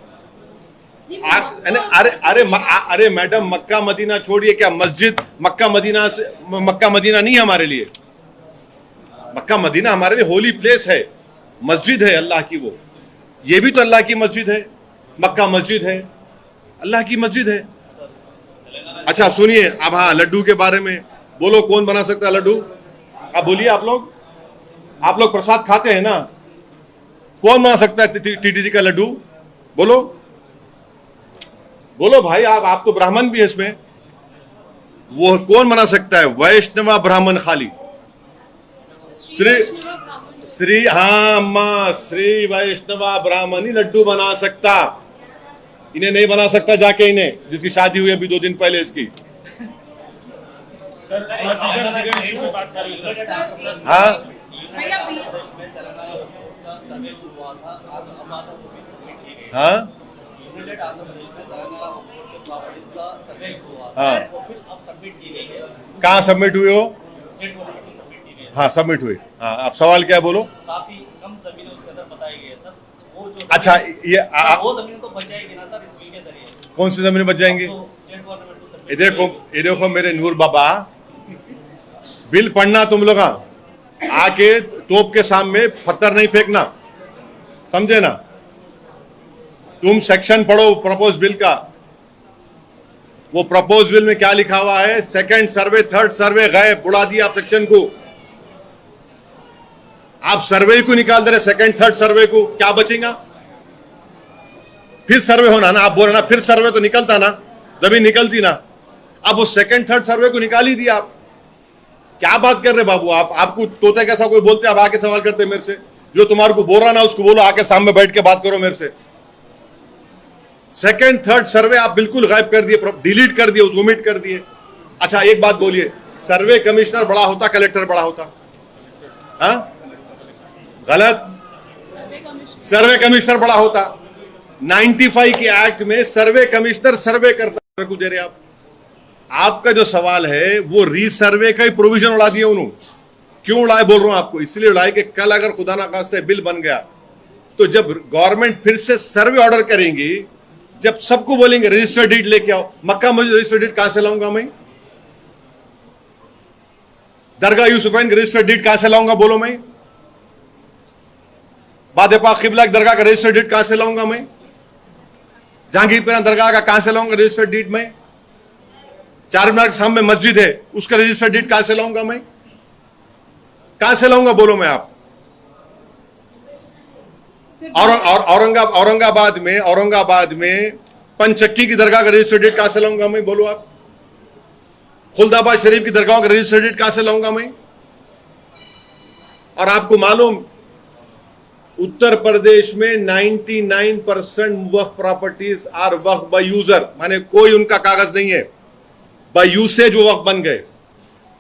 अरे मैडम मक्का मदीना छोड़िए, क्या मस्जिद मक्का मदीना नहीं है हमारे लिए? मक्का मदीना हमारे लिए होली प्लेस है, मस्जिद है अल्लाह की। वो ये भी तो अल्लाह की मस्जिद है, मक्का मस्जिद है, अल्लाह की मस्जिद है। अच्छा सुनिए अब, हाँ लड्डू के बारे में बोलो, कौन बना सकता है लड्डू? अब बोलिए आप लोग प्रसाद खाते हैं ना, कौन बना सकता है टीटीडी का लड्डू? बोलो भाई, आप तो ब्राह्मण भी है इसमें, वो कौन बना सकता है? वैष्णवा ब्राह्मण खाली, श्री वैष्णवा ब्राह्मण ही लड्डू बना सकता, इन्हें नहीं बना सकता। जाके इन्हें, जिसकी शादी हुई अभी 2 दिन पहले इसकी। हाँ हाँ हाँ, कहाँ सबमिट हुए हो? हाँ सबमिट हुई। हाँ आप सवाल क्या है बोलो? काफी कम जमीन उसके अंदर बताई गई है सर। वो जो अच्छा वो जमीन तो बच जाएगी ना सर इस बिल के जरिए? कौन सी जमीन बच जाएंगी? ये देखो मेरे नूर बाबा, बिल पढ़ना तुम लोग, आके तोप के सामने पत्थर नहीं फेंकना, समझे ना? तुम सेक्शन पढ़ो प्रपोज बिल का। वो प्रपोज बिल में क्या लिखा हुआ है? सेकंड सर्वे, थर्ड सर्वे गए, बुला दिया आप सेक्शन को। आप सर्वे को निकाल दे रहे, सेकंड थर्ड सर्वे को, क्या बचेगा? फिर सर्वे होना ना, आप बोल रहे ना फिर सर्वे तो निकलता ना, जमीन निकलती ना। अब वो सेकंड थर्ड सर्वे को निकाल ही दिया आप। क्या बात कर रहे बाबू आप? आपको तोते कैसा कोई बोलते, आप आके सवाल करते मेरे से? जो तुम्हारे को बोल रहा ना उसको बोलो आके सामने बैठ के बात करो मेरे से। सेकंड थर्ड सर्वे आप बिल्कुल गायब कर दिए, डिलीट कर दिए, उसको ओमिट कर दिए। अच्छा एक बात बोलिए, सर्वे कमिश्नर बड़ा होता कलेक्टर बड़ा होता? हाँ गलत, सर्वे कमिश्नर बड़ा होता। 95 के एक्ट में सर्वे कमिश्नर सर्वे करता है। दे रहे आप, आपका जो सवाल है वो रीसर्वे का ही प्रोविजन उड़ा दिया उन्होंने। क्यों उड़ाए बोल रहा हूं आपको, इसलिए उड़ाए कि कल अगर खुदा ना खास्ते बिल बन गया तो जब गवर्नमेंट फिर से सर्वे ऑर्डर करेंगी, जब सबको बोलेंगे रजिस्टर्ड डीड लेके आओ, मक्का मस्जिद रजिस्टर्ड डीड कहां से लाऊंगा मैं? दरगाह यूसुफैन का रजिस्टर्ड डीड कहां से लाऊंगा बोलो मैं? बाद पाक किबला दरगाह का रजिस्टर्ड डीड कहां से लाऊंगा मैं? जहांगीरपुरा दरगाह का कहां से लाऊंगा रजिस्टर्ड डीड मैं? चारमीनार के सामने मस्जिद है उसका रजिस्टर्ड डीड कहां से लाऊंगा मैं? कहां से लाऊंगा बोलो मैं आप? और औरंगाबाद में पंचक्की की दरगाह का रजिस्टर्ड डीड कहां से लाऊंगा मैं बोलो आप? खुलदाबाद शरीफ की दरगाहों का रजिस्टर्ड डीड कहां से लाऊंगा मैं? और आपको मालूम उत्तर प्रदेश में 99% waqf properties are waqf by user, माने कोई उनका कागज नहीं है, बाय यूसेज वो वक्फ बन गए।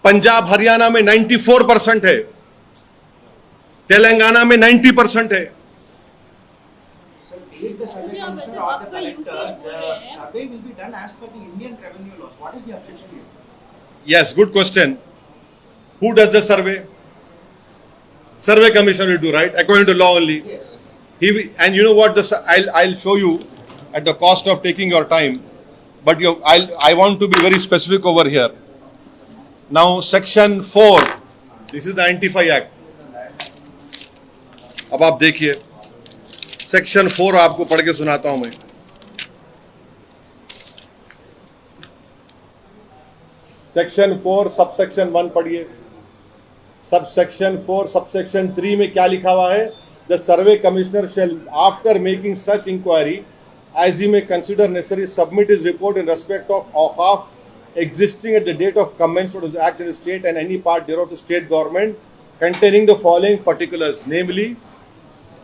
पंजाब हरियाणा में 94% है, तेलंगाना में 90% है। Yes, good question. Who does the survey? Survey commissioner will do, right? According to law only. Yes. And you know what? I'll show you at the cost of taking your time. But I want to be very specific over here. Now, Section 4. This is the Anti-Fi Act. अब आप देखिए, Section 4 आपको पढ़ के सुनाता हूं मैं। Section 4 subsection 1 पढ़िए। Subsection 4 subsection 3 में क्या लिखा हुआ है? The survey commissioner shall, after making such inquiry as he may consider necessary, submit his report in respect of awqaf existing at the date of commencement of the act in the state and any part thereof the state government, containing the following particulars, namely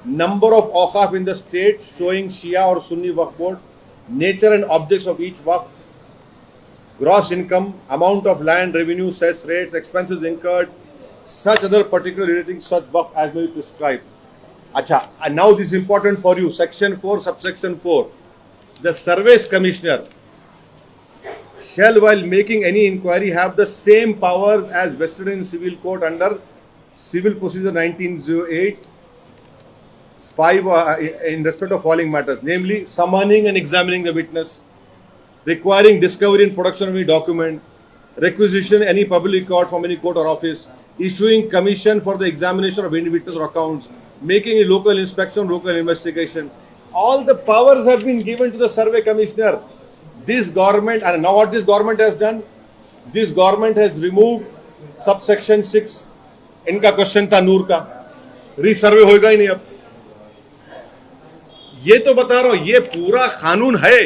number of awqaf in the state showing Shia or Sunni waqf board, nature and objects of each waqf, gross income, amount of land, revenue, cess rates, expenses incurred, such other particular relating such waqf as may be prescribed. Acha, and now this is important for you. Section 4, subsection 4. The surveys commissioner shall, while making any inquiry, have the same powers as vested in civil court under Civil Procedure 1908, 5 in respect of following matters, namely summoning and examining the witness, requiring discovery and production of any document, requisition any public record from any court or office, issuing commission for the examination of any witness or accounts, making a local inspection, local investigation. All the powers have been given to the survey commissioner. This government, and now what this government has done, this government has removed subsection 6. इनका question था नूर का, रीसर्वे होगा ही नहीं अब। ये तो बता रहा हूं, ये पूरा कानून है।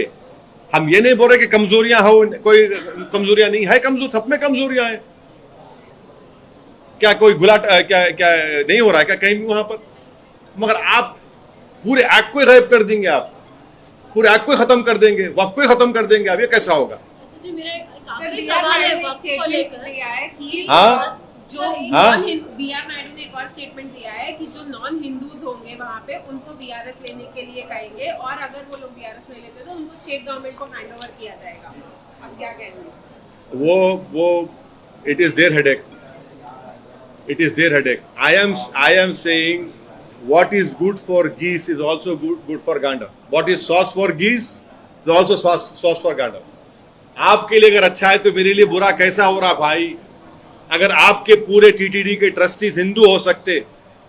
हम ये नहीं बोल रहे कि कमजोरियां हो, कोई कमजोरियां नहीं है, कमजोर सब में कमजोरियां हैं। क्या कोई गुलाट क्या नहीं हो रहा है क्या कहीं भी वहां पर? मगर आप पूरे एक्ट को गायब कर देंगे, आप पूरे एक्ट को खत्म कर देंगे, वक्फ को खत्म कर देंगे, अब ये कैसा होगा? जी मेरा सवाल है वक्फ को लेकर कि हाँ? जो बीआर नायडू ने एक और स्टेटमेंट दिया है कि जो नॉन हिंदूज होंगे वहाँ पे उनको बीआरएस लेने के लिए कहेंगे, और अगर वो लोग बीआरएस नहीं लेते तो उनको स्टेट गवर्नमेंट को हैंडओवर किया जाएगा। अब क्या कहेंगे? वो it is their headache, it is their headache. I am saying what is good for geese is also good for gander. What is sauce for geese is also sauce for gander. आपके लिए अगर अच्छा है तो मेरे लिए बुरा कैसा हो रहा भाई? अगर आपके पूरे टीटीडी के ट्रस्टीज हिंदू हो सकते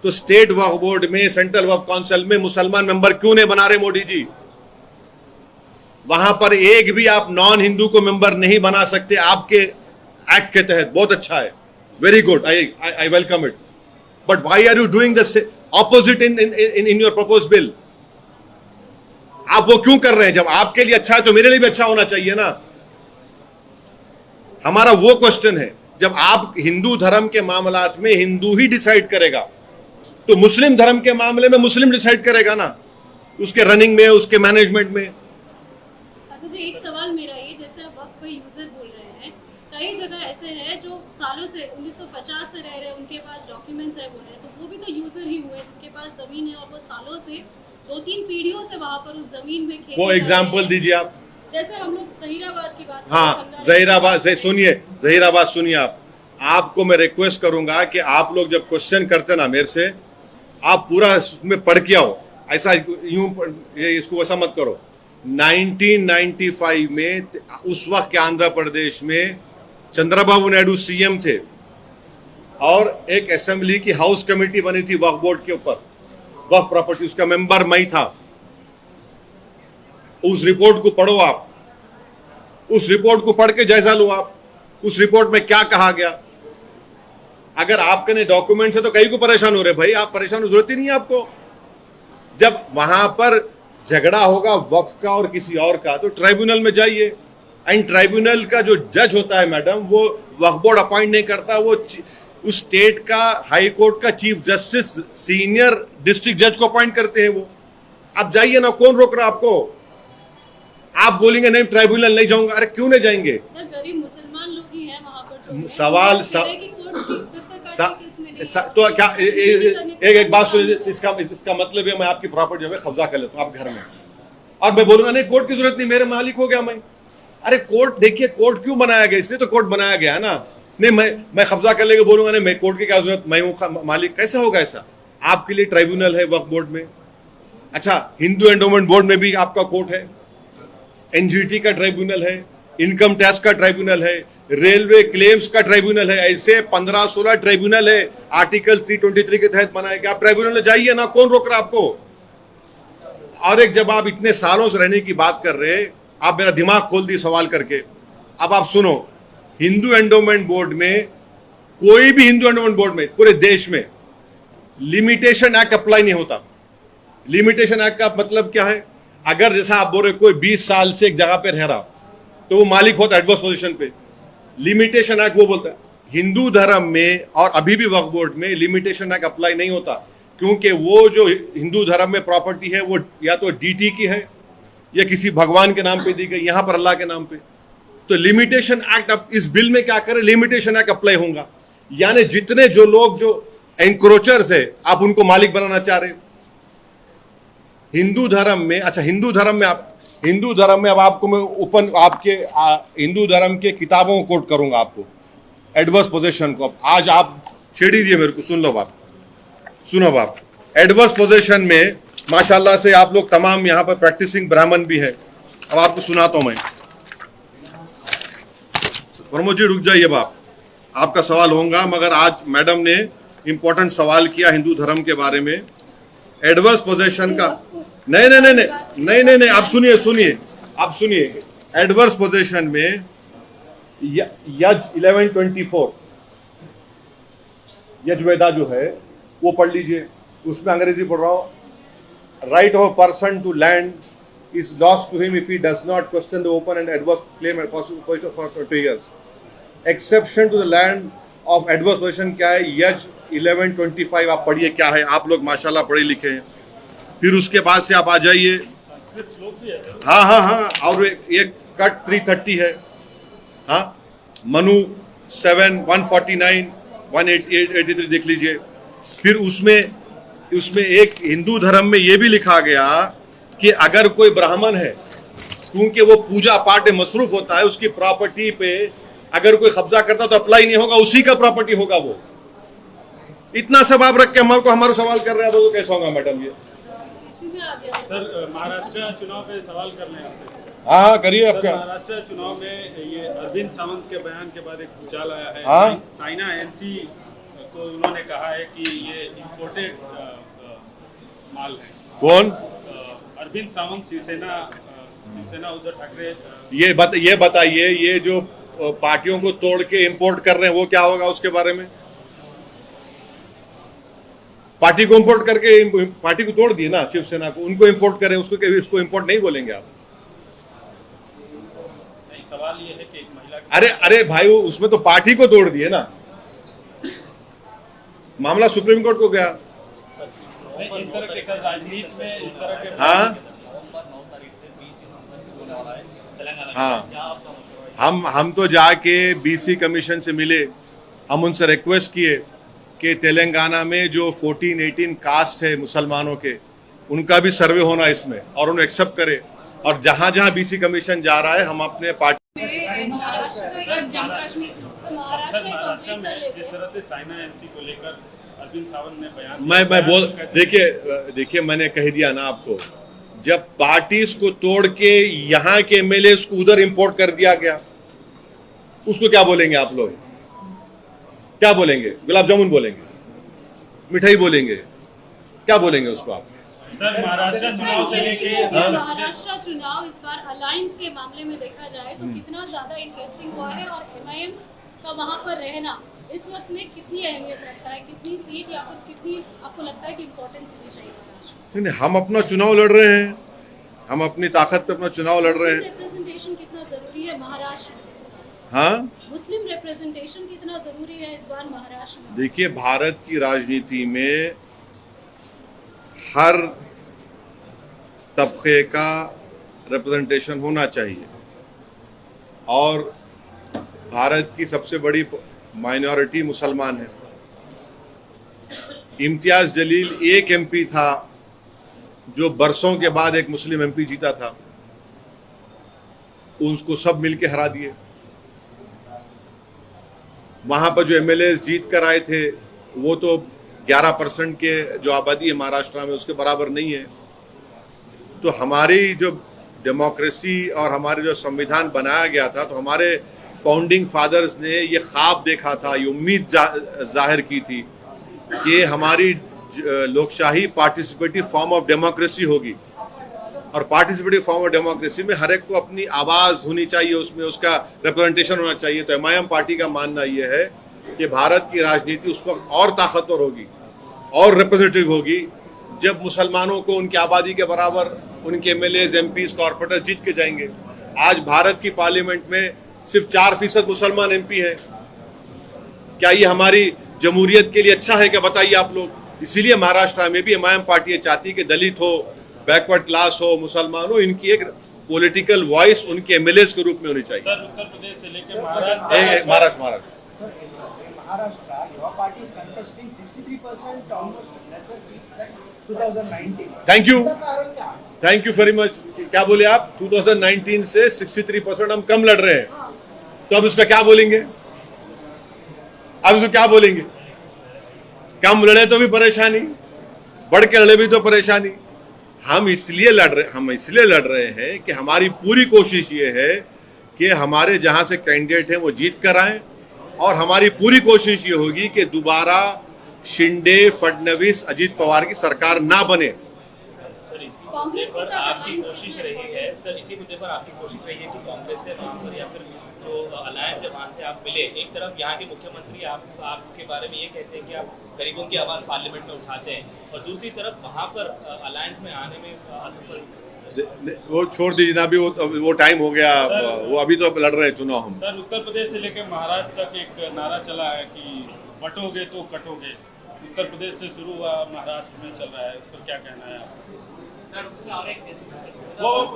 तो स्टेट वक्फ बोर्ड में, सेंट्रल वक्फ काउंसिल में मुसलमान मेंबर क्यों नहीं बना रहे मोदी जी? वहां पर एक भी आप नॉन हिंदू को मेंबर नहीं बना सकते आपके एक्ट के तहत। बहुत अच्छा है, very good, I welcome it, but why are you doing the opposite in your proposed bill? आप वो क्यों कर रहे हैं? जब आपके लिए अच्छा है तो मेरे लिए भी अच्छा होना चाहिए ना। हमारा वो क्वेश्चन है, जब आप हिंदू धर्म के मामलात में हिंदू ही डिसाइड करेगा तो मुस्लिम धर्म के मामले में मुस्लिम डिसाइड करेगा ना, उसके रनिंग में, उसके मैनेजमेंट में। अच्छा जी, एक सवाल मेरा ये, जैसे आप वक्त पे यूजर बोल रहे हैं, कई जगह ऐसे हैं जो सालों से 1950 से रह रहे हैं, उनके पास डॉक्यूमेंट्स है बोल रहे हैं, तो वो भी तो यूजर ही हुए जिनके पास जमीन है और वो सालों से 2-3 पीढ़ियों से वहां पर उस जमीन में खेती। वो एग्जाम्पल दीजिए आप। जैसे हम लोग जहीराबाद की बात, हाँ, जहीराबाद से सुनिए, जहीराबाद सुनिए। आपको मैं रिक्वेस्ट करूंगा कि आप लोग जब क्वेश्चन करते ना मेरे से, आप पूरा इसमें पढ़ के आओ, ऐसा यूं इसको ऐसा मत करो। 1995 में उस वक्त के आंध्र प्रदेश में चंद्रबाबू नायडू सीएम थे और एक असेंबली की हाउस कमेटी बनी थी वक्फ बोर्ड के ऊपर, वक्फ प्रॉपर्टी, उसका मेंबर मैं था। उस रिपोर्ट को पढ़ो आप, उस रिपोर्ट को पढ़ के जायजा लो आप, उस रिपोर्ट में क्या कहा गया। अगर आपके ने डॉक्यूमेंट्स है तो कई को परेशान हो रहे भाई, आप परेशान की जरूरत ही नहीं है आपको। जब वहां पर झगड़ा होगा वक्फ का और किसी और का तो ट्राइब्यूनल में जाइए, एंड ट्राइब्यूनल का जो जज होता है मैडम, वो वक्फ बोर्ड अपॉइंट नहीं करता, वो उस स्टेट का हाई कोर्ट का चीफ जस्टिस सीनियर डिस्ट्रिक्ट जज को अपॉइंट करते हैं वो। आप जाइए ना, कौन रोक रहा आपको? आप बोलेंगे नहीं ट्राइब्यूनल नहीं जाऊंगा, अरे क्यों नहीं जाएंगे? गरीब मुसलमान लोग ही हैं वहां पर। सवाल तो क्या एक बात सुनिए, इसका मतलब है मैं आपकी प्रॉपर्टी जो है कब्जा कर लेता हूँ आप घर में, और मैं बोलूंगा नहीं कोर्ट की जरूरत नहीं, मेरे मालिक हो गया मैं। अरे कोर्ट, देखिए कोर्ट क्यों बनाया गया, इसलिए तो कोर्ट बनाया गया है ना। नहीं मैं कब्जा कर लेके बोलूंगा नहीं मैं कोर्ट की क्या जरूरत, मैं हूँ मालिक, कैसे होगा ऐसा? आपके लिए ट्राइब्यूनल है वक्फ बोर्ड में। अच्छा, हिंदू एंडोमेंट बोर्ड में भी आपका कोर्ट है, एनजीटी का ट्राइब्यूनल है, इनकम टैक्स का ट्राइब्यूनल है, रेलवे क्लेम्स का ट्राइब्यूनल है, ऐसे 15-16 ट्राइब्यूनल है आर्टिकल 323 के तहत बनाए गए। आप ट्राइब्यूनल में जाइए ना, कौन रोक रहा आपको? और एक, जब आप इतने सालों से रहने की बात कर रहे, आप मेरा दिमाग खोल दी सवाल करके। अब आप सुनो, हिंदू एंडोमेंट बोर्ड में, कोई भी हिंदू एंडोमेंट बोर्ड में पूरे देश में लिमिटेशन एक्ट अप्लाई नहीं होता। लिमिटेशन एक्ट का मतलब क्या है? अगर जैसा आप बोल रहे कोई 20 साल से एक जगह पे रह रहा तो वो मालिक होता है एडवर्स पोजीशन पे। लिमिटेशन एक्ट वो बोलता है। हिंदू धर्म में और अभी भी वक्फ बोर्ड में लिमिटेशन एक्ट अप्लाई नहीं होता, क्योंकि वो जो हिंदू धर्म में प्रॉपर्टी है वो या तो डीटी की है या किसी भगवान के नाम पे दी गई, यहां पर अल्लाह के नाम पे। तो लिमिटेशन एक्ट, अब इस बिल में क्या करें, लिमिटेशन एक्ट अप्लाई होगा, यानी जितने जो लोग जो एंक्रोचर्स है आप उनको मालिक बनाना चाह रहे हिंदू धर्म में। अच्छा, हिंदू धर्म में अब आपको मैं आपके हिंदू धर्म के किताबों को कोट करूंगा आपको, एडवर्स पोजेशन को। आज आप छेड़ ही दिए मेरे को, सुनो बाप। एडवर्स पोजेशन में माशाल्लाह से आप लोग तमाम यहाँ पर प्रैक्टिसिंग ब्राह्मण भी है। अब आपको सुनाता हूं मैं। प्रमोद जी रुक जाइए बाप, आपका सवाल होगा, मगर आज मैडम ने इंपॉर्टेंट सवाल किया हिंदू धर्म के बारे में, एडवर्स पोजेशन का। नहीं, आप सुनिए। एडवर्स पोजेशन में यज 1124 यजुर्वेदा जो है वो पढ़ लीजिए, उसमें अंग्रेजी पढ़ रहा हूं। Right of a person to land is lost to him if he does not question the open and adverse claim and possible position for 20 years. Exception to the land of adverse position क्या है? यज 1125 आप पढ़िए क्या है, आप लोग माशाल्लाह पढ़े लिखे हैं। फिर उसके बाद से आप आ जाइए, हाँ, और एक कट 330 है, हाँ, मनु 7 149 183 देख लीजिए। फिर उसमें एक हिंदू धर्म में ये भी लिखा गया कि अगर कोई ब्राह्मण है, क्योंकि वो पूजा पाठ में मसरूफ होता है, उसकी प्रॉपर्टी पे अगर कोई कब्जा करता तो अप्लाई नहीं होगा, उसी का प्रॉपर्टी होगा वो। इतना सब आप रख के हमारा सवाल कर रहे हैं, तो कैसा होगा मैडम ये? सर, महाराष्ट्र चुनाव पे सवाल कर रहे हैं आपसे। हाँ, करिए आपका। महाराष्ट्र चुनाव में ये अरविंद सावंत के बयान के बाद एक भूचाल आया है। हाँ? साइना एनसी को उन्होंने कहा है कि ये इम्पोर्टेड माल है। कौन? अरविंद सावंत, शिवसेना उद्धव ठाकरे। ये बताइए, ये जो पार्टियों को तोड़ के इंपोर्ट कर रहे हैं वो क्या होगा उसके बारे में? पार्टी को इंपोर्ट करके पार्टी को तोड़ दिए ना, शिवसेना को, उनको इंपोर्ट करें, उसको इसको इंपोर्ट नहीं बोलेंगे आप। नहीं, सवाल ये है कि एक महिला अरे भाई, वो उसमें तो पार्टी को तोड़ दिए ना, मामला सुप्रीम कोर्ट को गया। नहीं, इस तरह के सर राजनीति में इस तरह के हाँ हाँ, हम तो जाके बीसी कमीशन से मिले, हम उनसे रिक्वेस्ट किए कि तेलंगाना में जो 14-18 कास्ट है मुसलमानों के, उनका भी सर्वे होना इसमें, और उन्हें एक्सेप्ट करे। और जहां जहां बीसी कमीशन जा रहा है, हम अपने पार्टी महाराष्ट्र में जिस तरह से साइना एमसी को लेकर अरविंद सावंत ने बयान, मैं बोल देखिए मैंने कह दिया ना आपको, जब पार्टीज को तोड़ के यहाँ के एमएलए को उधर इंपोर्ट कर दिया गया, उसको क्या बोलेंगे आप लोग? क्या बोलेंगे? गुलाब जामुन बोलेंगे, मिठाई बोलेंगे, क्या बोलेंगे उसको आप? सर महाराष्ट्र चुनाव से लेके महाराष्ट्र चुनाव इस बार अलायंस के मामले में देखा जाए तो कितना ज्यादा इंटरेस्टिंग हुआ है, और एमआईएम का वहां पर रहना इस वक्त में कितनी अहमियत रखता है, कितनी सीट या फिर कितनी आपको लगता है कि इम्पोर्टेंस होनी चाहिए महाराष्ट्र? नहीं, हम अपना चुनाव लड़ रहे हैं, हम अपनी ताकत पे अपना चुनाव लड़ रहे हैं। रिप्रेजेंटेशन कितना जरूरी है महाराष्ट्र में? हाँ, मुस्लिम रिप्रेजेंटेशन कितना जरूरी है इस बार महाराष्ट्र में? देखिए, भारत की राजनीति में हर तबके का रिप्रेजेंटेशन होना चाहिए, और भारत की सबसे बड़ी माइनॉरिटी मुसलमान है। इम्तियाज जलील एक एमपी था जो बरसों के बाद एक मुस्लिम एमपी जीता था, उसको सब मिलके हरा दिए। वहां पर जो एमएलए जीत कर आए थे, वो तो 11% के जो आबादी है महाराष्ट्र में, उसके बराबर नहीं है। तो हमारी जो डेमोक्रेसी और हमारे जो संविधान बनाया गया था, तो हमारे फाउंडिंग फादर्स ने ये ख्वाब देखा था, ये उम्मीद जाहिर की थी कि हमारी लोकशाही पार्टिसिपेटिव फॉर्म ऑफ डेमोक्रेसी होगी, और पार्टिसिपेटिव फॉर्म ऑफ डेमोक्रेसी में हर एक को अपनी आवाज़ होनी चाहिए, उसमें उसका रिप्रेजेंटेशन होना चाहिए। तो एमआईएम पार्टी का मानना ये है कि भारत की राजनीति उस वक्त और ताकतवर होगी और रिप्रेजेंटेटिव होगी जब मुसलमानों को उनकी आबादी के बराबर उनके एमएलए, एमपीज, कॉर्पोरेटर जीत के जाएंगे। आज भारत की पार्लियामेंट में सिर्फ 4% मुसलमान एमपी हैं। क्या ये हमारी जमहूरियत के लिए अच्छा है? क्या बताइए आप लोग। इसीलिए महाराष्ट्र में भी एमआईएम पार्टी ये चाहती है कि दलित हो, बैकवर्ड क्लास हो, मुसलमान हो, इनकी एक पॉलिटिकल वॉइस उनके एमएलए के रूप में होनी चाहिए। सर उत्तर प्रदेश से लेकर Maharashtra Maharashtra, your party is contesting 63% almost lesser seats than 2019. Thank you, इसका कारण क्या है? Thank you very much. क्या बोले आप? 2019 से 63% हम कम लड़ रहे हैं, तो अब इसका क्या बोलेंगे? अब इसको क्या बोलेंगे? कम लड़े तो भी परेशानी, बढ़ के लड़े भी तो परेशानी। हम इसलिए लड़ रहे हैं कि हमारी पूरी कोशिश ये है कि हमारे जहां से कैंडिडेट हैं वो जीत कर आए, और हमारी पूरी कोशिश ये होगी कि दोबारा शिंदे, फडणवीस, अजीत पवार की सरकार ना बने। सर इसी कांग्रेस मुद्दे के पर साथ आपकी alliance कोशिश रही है, सर इसी मुद्दे पर आपकी कोशिश रही है कि कांग्रेस से वहाँ पर या फिर जो अलायंस है वहाँ से आप मिले। एक तरफ यहाँ के मुख्यमंत्री आपके बारे में ये कहते हैं कि आप गरीबों की आवाज़ पार्लियामेंट में उठाते हैं, और दूसरी तरफ वहाँ पर अलायंस में आने में असफल। वो छोड़ दीजिए ना, अभी वो टाइम हो गया, वो अभी तो लड़ रहे हैं चुनाव हम। सर उत्तर प्रदेश से लेकर महाराष्ट्र तक एक नारा चला है कि बटोगे तो कटोगे। उत्तर प्रदेश से शुरू हुआ, महाराष्ट्र में चल रहा है, उस पर क्या कहना है आपको?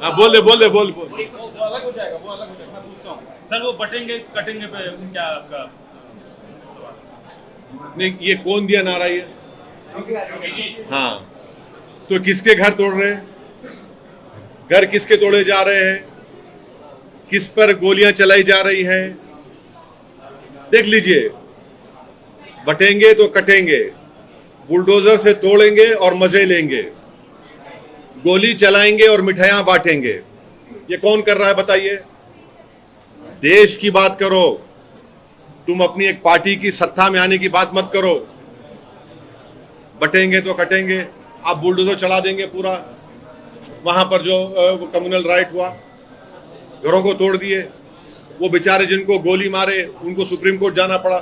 हाँ, बोल दे। वो अलग हो जाएगा, वो अलग हो जाएगा। मैं पूछता हूँ सर, वो बटेंगे कटेंगे पे क्या आपका? नहीं, ये कौन दिया नारा ये? हाँ, तो किसके घर तोड़ रहे हैं? घर किसके तोड़े जा रहे हैं? किस पर गोलियां चलाई जा रही हैं? देख लीजिए, बटेंगे तो कटेंगे, बुलडोजर से तोड़ेंगे और मजे लेंगे, गोली चलाएंगे और मिठाइयां बांटेंगे। ये कौन कर रहा है बताइए? देश की बात करो, तुम अपनी एक पार्टी की सत्ता में आने की बात मत करो। बटेंगे तो कटेंगे, आप बुलडोजर चला देंगे पूरा। वहां पर जो कम्युनल राइट हुआ, घरों को तोड़ दिए, वो बेचारे जिनको गोली मारे उनको सुप्रीम कोर्ट जाना पड़ा।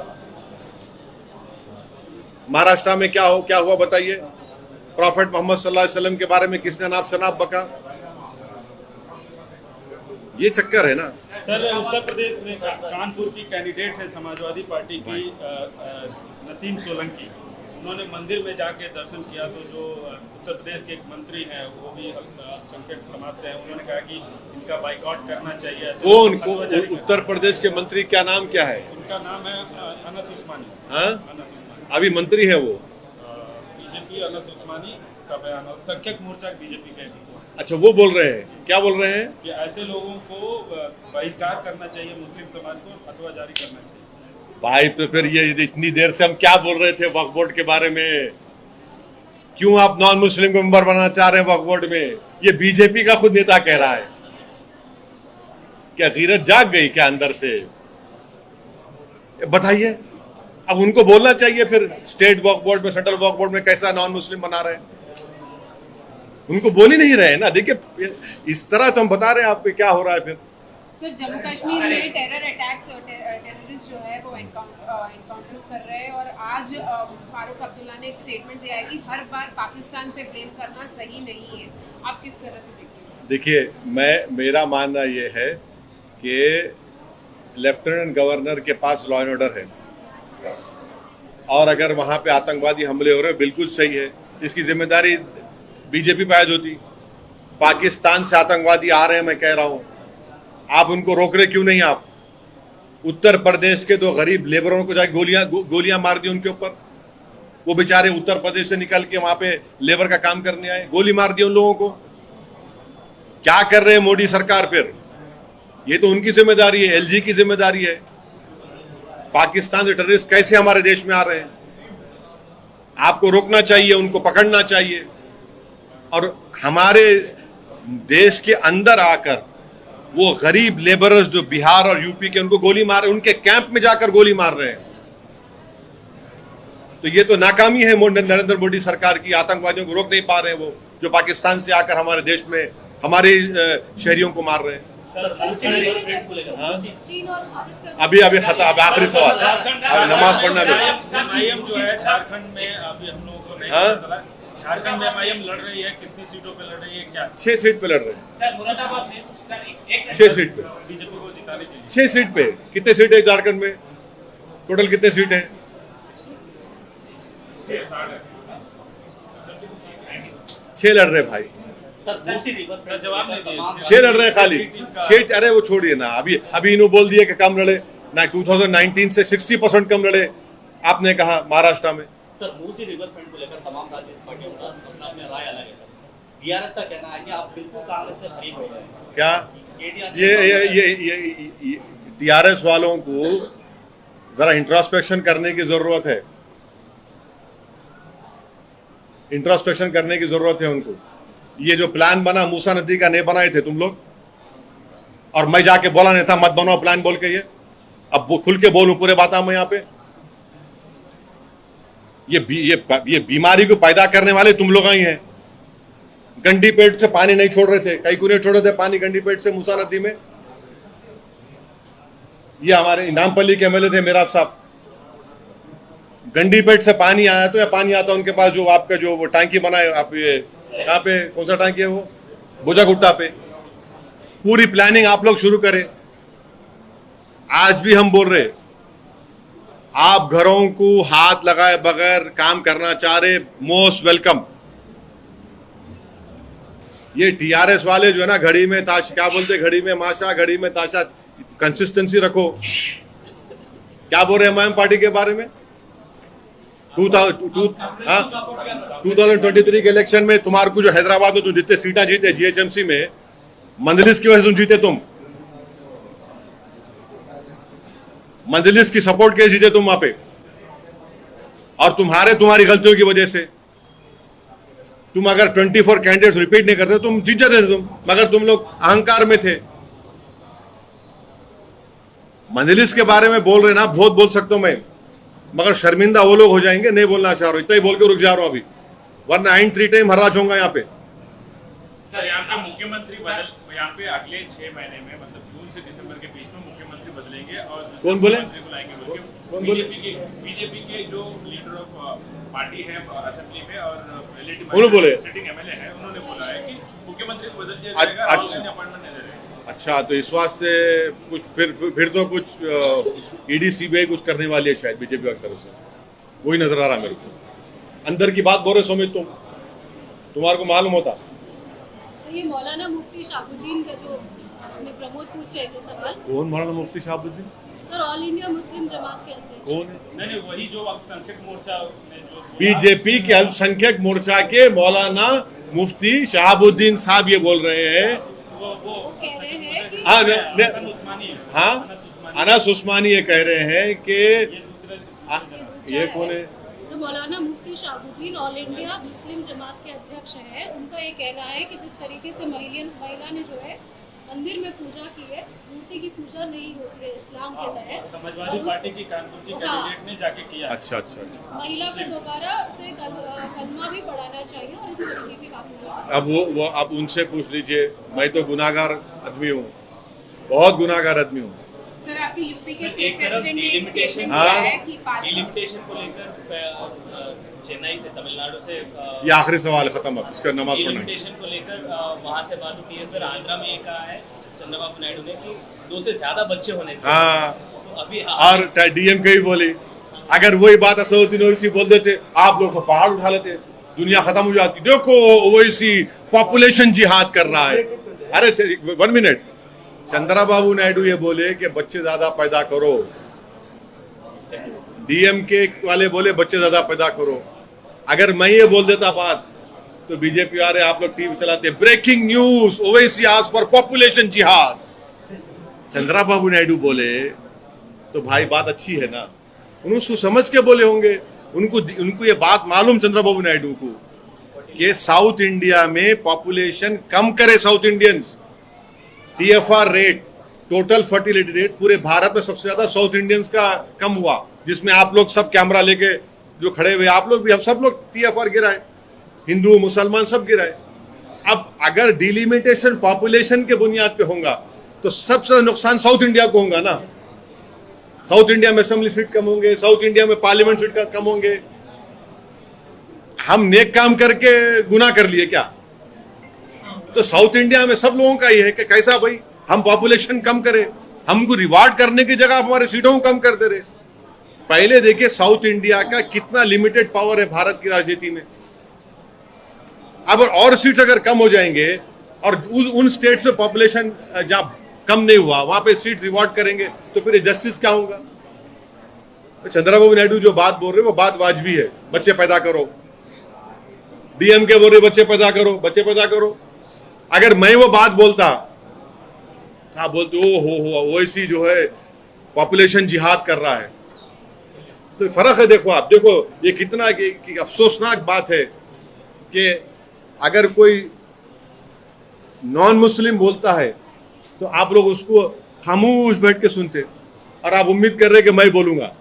महाराष्ट्र में क्या हुआ बताइए? प्रॉफेट मोहम्मद सल्लल्लाहु अलैहि वसल्लम के बारे में किसने नाप शनाप बका? ये चक्कर है ना। सर, उत्तर प्रदेश में कानपुर की कैंडिडेट है समाजवादी पार्टी की नसीम सोलंकी, उन्होंने मंदिर में जाके दर्शन किया, तो जो उत्तर प्रदेश के एक मंत्री हैं वो भी अल्पसंख्यक समाज से हैं, उन्होंने कहा कि इनका बाइकआउट करना चाहिए। वो उनको उत्तर प्रदेश के मंत्री क्या नाम क्या है? उनका नाम है अनस उस्मानी। हाँ, अभी मंत्री है वो बीजेपी। अनस उस्मानी का बयान, और संख्यक मोर्चा बीजेपी के। अच्छा, वो बोल रहे हैं, क्या बोल रहे हैं? कि ऐसे लोगों को बहिष्कार करना चाहिए, मुस्लिम समाज को फतवा जारी करना चाहिए। भाई तो फिर ये इतनी देर से हम क्या बोल रहे थे वक्फ बोर्ड के बारे में? क्यों आप नॉन मुस्लिम को मेंबर बनाना चाह रहे हैं वक्फ बोर्ड में? ये बीजेपी का खुद नेता कह रहा है। क्या गीरत जाग गई क्या अंदर से? बताइए, अब उनको बोलना चाहिए फिर स्टेट वक्फ बोर्ड में, सेंट्रल वक्फ बोर्ड में कैसा नॉन मुस्लिम बना रहे हैं। उनको बोल ही नहीं रहे ना। देखिए, इस तरह तो हम बता रहे हैं आपको क्या हो रहा है। फिर सर, जम्मू कश्मीर में टेरर अटैक्स और टेररिस्ट जो है वो एनकाउंटर्स कर रहे हैं, और आज फारूक अब्दुल्ला ने एक स्टेटमेंट दिया है कि हर बार पाकिस्तान पे ब्लेम करना सही नहीं है। आप किस तरह से देखते हैं? देखिए, मेरा मानना ये है कि लेफ्टिनेंट गवर्नर के पास लॉ एंड ऑर्डर है, और अगर वहां पे आतंकवादी हमले हो रहे हैं, बिल्कुल सही है, इसकी जिम्मेदारी बीजेपी पे आयद होती। पाकिस्तान से आतंकवादी आ रहे हैं, मैं कह रहा हूं, आप उनको रोक रहे क्यों नहीं? आप उत्तर प्रदेश के दो गरीब लेबरों को जाके गोलियां मार दी उनके ऊपर। वो बेचारे उत्तर प्रदेश से निकल के वहां पे लेबर का काम करने आए, गोली मार दी उन लोगों को। क्या कर रहे हैं मोदी सरकार? फिर ये तो उनकी जिम्मेदारी है, एलजी की जिम्मेदारी है। पाकिस्तान से टेररिस्ट कैसे हमारे देश में आ रहे हैं? आपको रोकना चाहिए, उनको पकड़ना चाहिए, और हमारे देश के अंदर आकर वो गरीब लेबरर्स जो बिहार और यूपी के, उनको गोली मार रहे, उनके कैंप में जाकर गोली मार रहे हैं। तो ये तो नाकामी है नरेंद्र मोदी सरकार की। आतंकवादियों को रोक नहीं पा रहे हैं वो, जो पाकिस्तान से आकर हमारे देश में हमारे शहरियों को मार रहे हैं। अभी आखिरी सवाल, नमाज पढ़ना भी। एमआईएम जो है झारखंड में, अभी हम लोगों को नहीं पता चला, झारखंड में एमआईएम लड़ रही है, कितनी सीटों पे लड़ रही है? क्या 6 सीट पे लड़ रहे हैं। सर, मुरादाबाद में 6 सीट पे, बीजेपी को जिताने के लिए 6 सीट पे। कितने सीट है झारखंड में? टोटल कितने सीट है? 6 लड़ रहे भाई, जवाब नहीं दिए। 6 लड़ रहे हैं खाली 6। अरे वो छोड़िए ना, अभी इन्होंने बोल दिया कि कम लड़े ना। 2019 से 60% कम लड़े, आपने कहा महाराष्ट्र में। सर, मूसी रिवर फ्रंट को लेकर तमाम राजनीतिक पार्टियों का अपना राय अलग है। बीआरएस का कहना है कि आप बिल्कुल कांग्रेस से करीब हो गए। क्या ये टीआरएस वालों को जरा इंट्रोस्पेक्शन करने की जरूरत है, इंट्रोस्पेक्शन करने की जरूरत है उनको। ये जो प्लान बना मूसा नदी का, नहीं बनाए थे तुम लोग, और मैं जाके बोला नहीं था मत बनाओ प्लान बोल के। ये अब वो खुल के बोलूं पूरे बात मैं यहाँ पे। ये बीमारी को पैदा करने वाले तुम लोग ही हैं। गंडी पेट से पानी नहीं छोड़ रहे थे, कई कुने छोड़ रहे थे पानी गंडी पेट से मूसा नदी में। ये हमारे इनामपल्ली के एमएलए थे मेराज साहब। गंडी पेट से पानी आया तो, या पानी आता उनके पास जो आपका जो वो टांकी बनाए, आप ये कहाँ पे, कौन सा टांकी है वो? बुजागुट्टा पे। पूरी प्लानिंग आप लोग शुरू करें। आज भी हम बोल रहे, आप घरों को हाथ लगाए बगैर काम करना चाह रहे, मोस्ट वेलकम। ये टीआरएस वाले जो है ना, घड़ी में ताश, क्या बोलते, घड़ी में माशा, घड़ी में ताशा, कंसिस्टेंसी रखो। क्या बोल रहे हैं एमआईएम पार्टी के बारे में? 2023 के इलेक्शन में तुम्हारे को जो हैदराबाद में तुम जितने सीटें जीते जीएचएमसी में, मंजलिस की वजह से तुम जीते। तुम मंजलिस की सपोर्ट के जीते तुम वहां पे, और तुम्हारी गलतियों की वजह से। तुम अगर 24 कैंडिडेट्स रिपीट नहीं करते तुम जीत जाते थे तुम, मगर तुम लोग अहंकार में थे। मंजलिस के बारे में बोल रहे ना, बहुत बोल सकता हूं मैं, मगर शर्मिंदा वो लोग हो जाएंगे, नहीं बोलना चाह रहा हूं, इतना ही बोल के रुक जा रहा हूं अभी, वरना आइन 3 टाइम हराज होगा यहाँ पे। सर यहाँ पे मुख्यमंत्री यहाँ पे अगले 6 महीने में मतलब जून से दिसंबर के बीच में मुख्यमंत्री बदलेंगे और कौन बोले? कौन बोले? बीजेपी के जो लीडर ऑफ पार्टी है असेंबली में और उन्होंने बोले, सिटिंग एमएलए है, उन्होंने बोला है कि मुख्यमंत्री को बदल दिया जाएगा, अपॉइंटमेंट नहीं दे रहे। अच्छा, तो इस वास्ते कुछ फिर तो कुछ ईडी सीबीआई कुछ करने वाली है शायद बीजेपी की तरफ से, वही नजर आ रहा मेरे को। अंदर की बात बोल रहे सुमित, तुम्हारे को मालूम होता? ये मौलाना मुफ्ती शहाबुद्दीन का जो अपने प्रमोद पूछ रहे थे सवाल। कौन Maulana Mufti Shahabuddin? Sir all India Muslim Jamaat के अध्यक्ष। कौन है? नहीं, वही जो अल्पसंख्यक मोर्चा ने जो बीजेपी के अल्पसंख्यक मोर्चा के मौलाना मुफ्ती शहाबुद्दीन साहब ये बोल रहे हैं, वो कह रहे हैं कि हाँ अनस उस्मानी ये कह रहे हैं कि ये कौन है? तो मौलाना Mufti Shahabuddin all India Muslim Jamaat के अध्यक्ष हैं। उनका ये कहना है कि जिस तरीके से महिला ने जो है मंदिर में पूजा की है, मूर्ति की पूजा नहीं होती है इस्लाम के तहत। समाजवादी पार्टी की कानपुर की कैंडिडेट ने जाके किया। अच्छा। महिला को दोबारा से कलमा भी पढ़ाना चाहिए और इस तरीके के काम। अब वो आप उनसे पूछ लीजिए, मैं तो गुनाहगार आदमी हूँ, बहुत गुनाहगार आदमी हूँ। सर आपके यूपी के स्टेट प्रेसिडेंट ने एक स्टेटमेंट हाँ? दिया है कि डिलिमिटेशन को लेकर चेन्नई से तमिलनाडु से ये आखिरी सवाल खत्म, अब इसका नमाज पढ़ना। डिलिमिटेशन को लेकर वहाँ से बात होती है। सर आंध्रा में ये कहा है चंद्रबाबू नायडू ने कि 2 से ज्यादा बच्चे होने चाहिए। हाँ, तो अभी और डीएमके भी बोले, अगर वही बात असदुद्दीन ओवैसी बोल देते, आप लोग तो पहाड़ उठा लेते, दुनिया खत्म हो जाती। देखो ओवैसी पॉपुलेशन जिहाद कर रहा है। अरे 1 मिनट, चंद्रबाबू नायडू ये बोले कि बच्चे ज्यादा पैदा करो, डीएमके वाले बोले बच्चे ज्यादा पैदा करो। अगर मैं ये बोल देता बात तो बीजेपी वाले आप लोग टीवी चलाते, ब्रेकिंग न्यूज ओवैसी आज पर पॉपुलेशन जिहाद। चंद्रबाबू नायडू बोले तो भाई बात अच्छी है ना, उन्होंने उसको समझ के बोले होंगे। उनको ये बात मालूम चंद्रबाबू नायडू को कि साउथ इंडिया में पॉपुलेशन कम करे, south Indians TFR rate, total fertility rate पूरे भारत में सबसे ज्यादा साउथ इंडियंस का कम हुआ, जिसमें आप लोग सब कैमरा लेके जो खड़े हुए, आप लोग भी, हम सब लोग टीएफआर गिराए, हिंदू मुसलमान सब गिराए। अब अगर डिलिमिटेशन पॉपुलेशन के बुनियाद पे होगा तो सबसे नुकसान साउथ इंडिया को होगा ना। साउथ इंडिया में असेंबली सीट कम होंगे, साउथ इंडिया में पार्लियामेंट सीट कम होंगे। हम नेक काम करके गुनाह कर लिए क्या? तो साउथ इंडिया में सब लोगों का ये है कि कैसा भाई हम पॉपुलेशन कम करें, हमको रिवार्ड करने की जगह हमारे सीटों को कम कर दे रहे। पहले देखिए साउथ इंडिया का कितना लिमिटेड पावर है भारत की राजनीति में। अब और सीट्स अगर कम हो जाएंगे और उन स्टेट्स में पॉपुलेशन जहां कम नहीं हुआ वहां पे सीट रिवॉर्ड करेंगे तो फिर जस्टिस क्या होगा? चंद्रबाबू नायडू जो बात बोल रहे वो बात वाजबी है, बच्चे पैदा करो। डीएमके बोल रहे बच्चे पैदा करो, बच्चे पैदा करो। अगर मैं वो बात बोलता था, बोलते हो ओवैसी जो है पॉपुलेशन जिहाद कर रहा है, तो फर्क है। देखो आप देखो ये कितना अफसोसनाक बात है कि अगर कोई नॉन मुस्लिम बोलता है तो आप लोग उसको खामोश बैठ के सुनते और आप उम्मीद कर रहे कि मैं बोलूंगा।